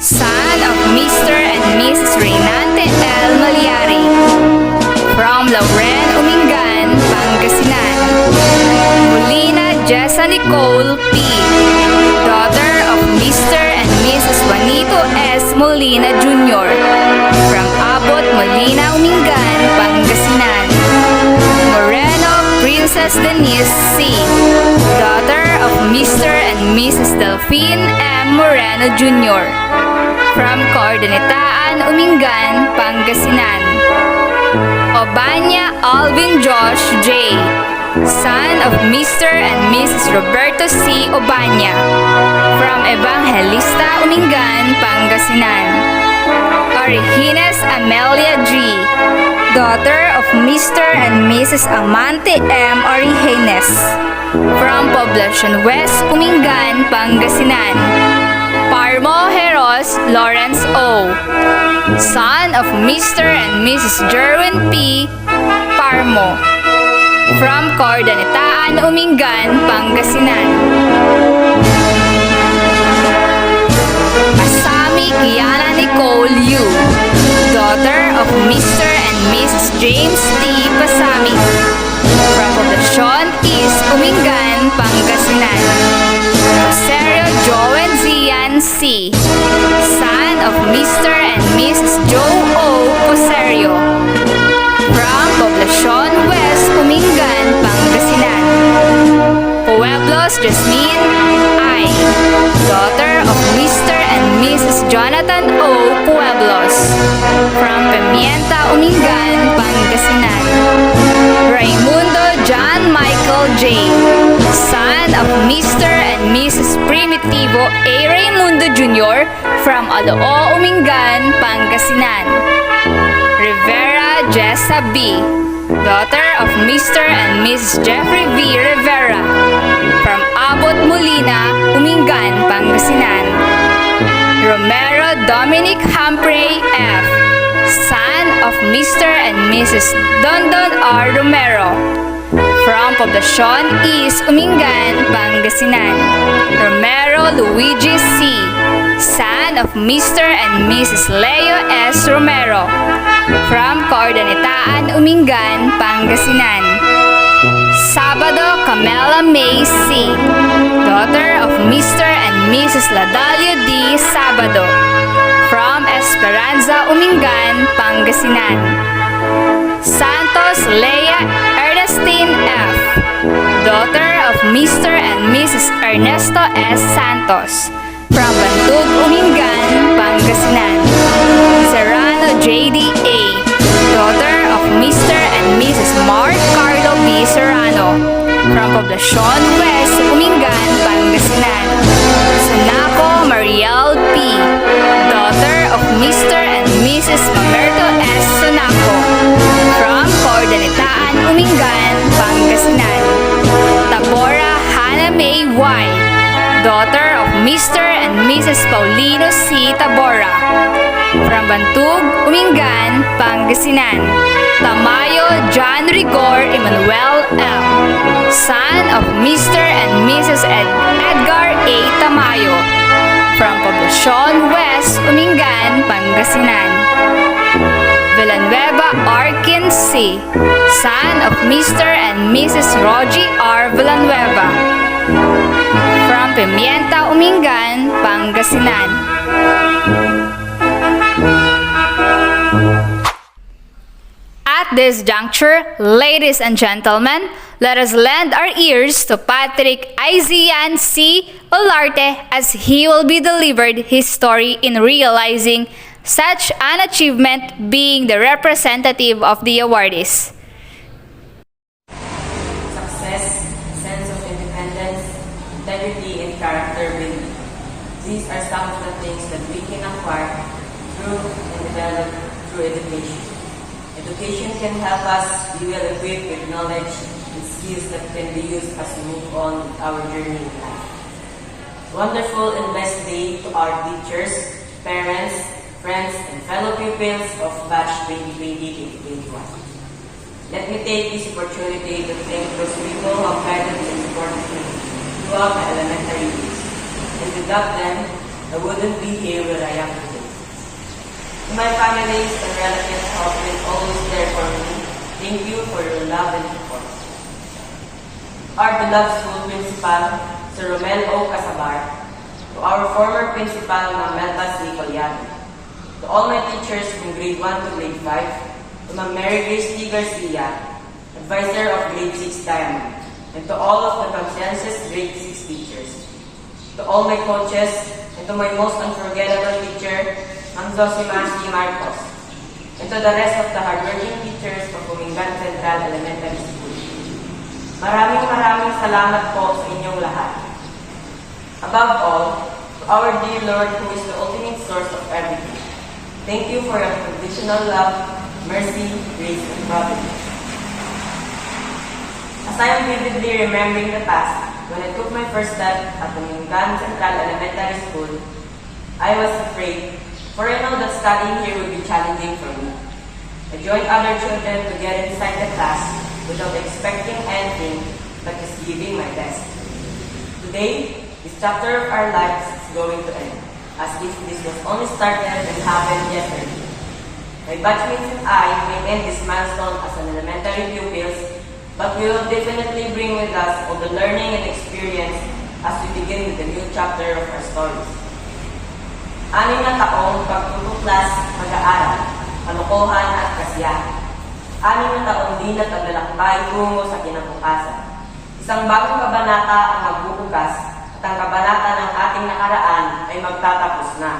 son of Mr. and Mrs. Reynante L. Malyari, from Lauren, Umingan, Pangasinan. Molina Jessa Nicole P., daughter of Mr. and Mrs. Juanito S. Molina Jr., from Abot, Molina, Umingan, Pangasinan. Moreno Princess Denise C., daughter of Mr. and Mrs. Delphine M. Moreno Jr., from Coordinataan, Umingan, Pangasinan. Obanya Alvin Josh J., son of Mr. and Mrs. Roberto C. Obanya, from Evangelista, Umingan, Pangasinan. Origines Amelia G., daughter of Mr. and Mrs. Amante M. Origines, from Poblacion West, Umingan, Pangasinan. Parmo Heros Lawrence O., son of Mr. and Mrs. Jerwin P. Parmo, from Coordinataan, Umingan, Pangasinan. Asami Kiana Nicole U., daughter of Mr. and Mrs. James T. Pasami, from Poblacion East, Umingan, Pangasinan. Rosario Joel Zian C., son of Mr. and Mrs. Joe O. Poserio, from Poblacion West, Umingan, Pangasinan. Pueblos Jasmine I., daughter of Mr. and Mrs. Jonathan O. Pueblos, from Pimienta, Umingan, Pangasinan. Raimundo John Michael Ivo A. Raimundo Jr. from Aloo, Umingan, Pangasinan. Rivera Jessa B., daughter of Mr. and Mrs. Jeffrey V. Rivera from Abot Molina, Umingan, Pangasinan. Romero Dominic Humphrey F., son of Mr. and Mrs. Dondon R. Romero from Poblacion East, Umingan, Pangasinan. Romero Luigi C., son of Mr. and Mrs. Leo S. Romero from Cordanitaan, Umingan, Pangasinan. Sabado Camela May C., daughter of Mr. and Mrs. Ladalio D. Sabado from Esperanza, Umingan, Pangasinan. Santos Lea Ernestine F., daughter of Mr. and Mrs. Ernesto S. Santos from Bantug, Umingan, Pangasinan. Serrano J.D.A., daughter of Mr. and Mrs. Mark Carlo B. Serrano from Poblacion West, Umingan, Pangasinan. Sunaco Mariel P., daughter of Mr. and Mrs. Mamerto S. Sunaco from Cordanitaan, Umingan, Pangasinan. Tabora Hannah May Y., daughter of Mr. and Mrs. Paulino C. Tabora from Bantug, Umingan, Pangasinan. Tamayo John Rigor Emmanuel M., son of Mr. and Mrs. Edgar A. Tamayo from Poblacion West, Umingan, Pangasinan. Villanueva Arkin C., son of Mr. and Mrs. Rogie R. Villanueva from Pimienta, Umingan, Pangasinan. At this juncture, ladies and gentlemen, let us lend our ears to Patrick Aizian C. Olarte as he will be delivered his story in realizing such an achievement, being the representative of the awardees. Success, sense of independence, integrity, and character building. These are some of the things that we can acquire through and develop through education. Education can help us be well equipped with knowledge and skills that can be used as we move on with our journey in life. Wonderful and blessed day to our teachers, parents, friends, and fellow pupils of Batch 2020-2021. Let me take this opportunity to thank those people who have guided and supported me throughout my elementary years. And without them, I wouldn't be here where I am today. To my families and relatives who have been always there for me, thank you for your love and support. Our beloved school principal, Sir Romel O. Casabar, to our former principal, Ma'am Melba C. Collado, to all my teachers from grade 1 to grade 5, to Ma'am Mary Grace T. Garcia, advisor of grade 6 Diamond, and to all of the conscientious grade 6 teachers, to all my coaches, and to my most unforgettable teacher, Ma'am Zosima C. Marcos, and to the rest of the hardworking teachers of Umingan Central Elementary School. Maraming salamat po sa inyong lahat. Above all, to our dear Lord who is the ultimate source of everything, thank you for your unconditional love, mercy, grace, and providence. As I am vividly remembering the past, when I took my first step at Umingan Central Elementary School, I was afraid, for I know that studying here would be challenging for me. I joined other children to get inside the class without expecting anything but just giving my best. Today, this chapter of our lives is going to end, as if this was only started and happened yesterday. My batchmates and I may end this milestone as an elementary pupils, but we will definitely bring with us all the learning and experience as we begin with the new chapter of our stories. 6 na taong pagtutuklas, pag-aaral, kalokohan at kasiyahan. 6 na taong din at paglalakbay tungo sa kinabukasan. Isang bagong kabanata ang magbubukas at ang kabanata ng ating nakaraan ay magtatapos na.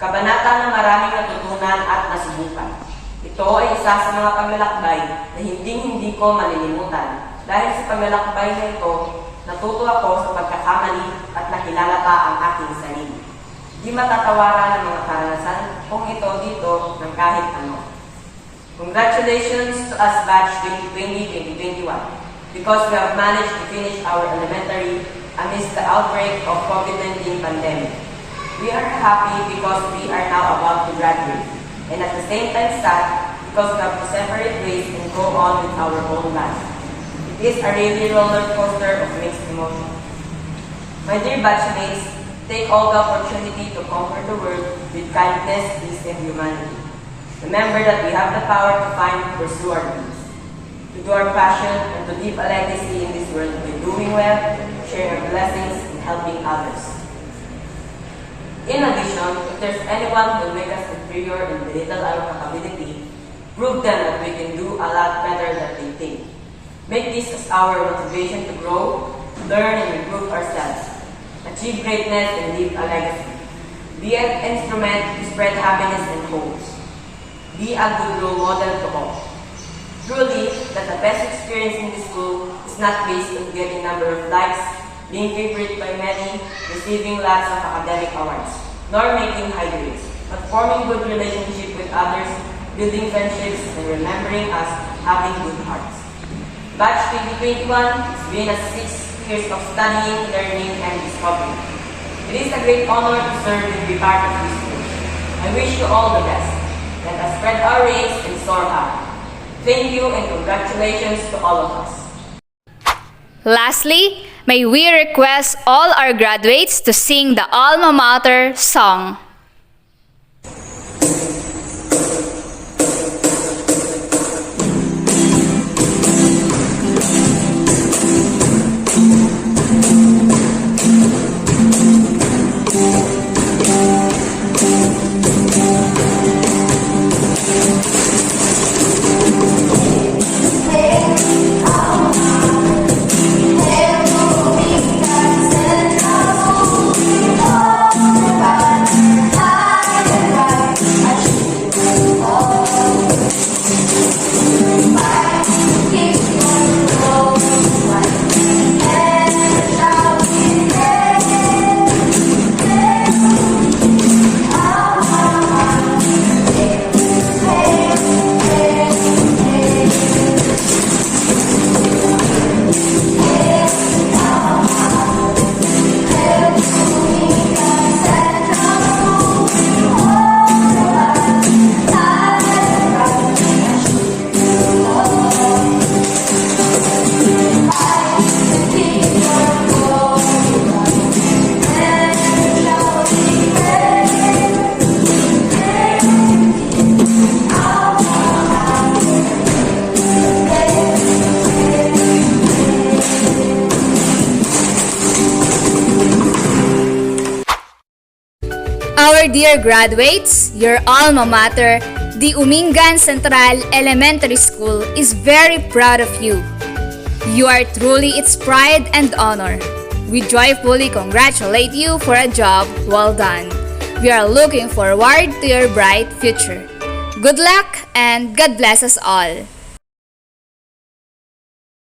Kabanata na maraming natutunan at nasubukan. Ito ay isa sa mga paglalakbay na hindi ko malilimutan. Dahil sa paglalakbay na ito, Natuto ako sa pagkakamali at nakilala pa ang aking sarili. Di matatawaran ang mga karanasan kung ito dito ng kahit ano. Congratulations to us batch 2020-2021 because we have managed to finish our elementary amidst the outbreak of COVID-19 pandemic. We are happy because we are now about to graduate and at the same time sad because we have to separate ways and go on with our own lives. It is a really roller coaster of mixed emotions. My dear batchmates, take all the opportunity to conquer the world with kindness, peace, and humanity. Remember that we have the power to find and pursue our dreams, to do our passion, and to leave a legacy in this world by doing well, sharing our blessings, and helping others. In addition, if there's anyone who will make us inferior and belittle our capability, prove them that we can do a lot better than they think. Make this as our motivation to grow, learn, and improve ourselves. Achieve greatness and leave a legacy. Be an instrument to spread happiness and hopes. Be a good role model to all. Truly, that the best experience in this school is not based on getting number of likes, being favorite by many, receiving lots of academic awards, nor making high grades, but forming good relationship with others, building friendships, and remembering us having good hearts. Batch 2021 has been a 6 years of studying, learning, and discovery. It is a great honor to serve and be part of this school. I wish you all the best. Let us spread our wings and soar high. Thank you and congratulations to all of us. Lastly, may we request all our graduates to sing the Alma Mater song. Our dear graduates, your alma mater, the Umingan Central Elementary School, is very proud of you. You are truly its pride and honor. We joyfully congratulate you for a job well done. We are looking forward to your bright future. Good luck and God bless us all.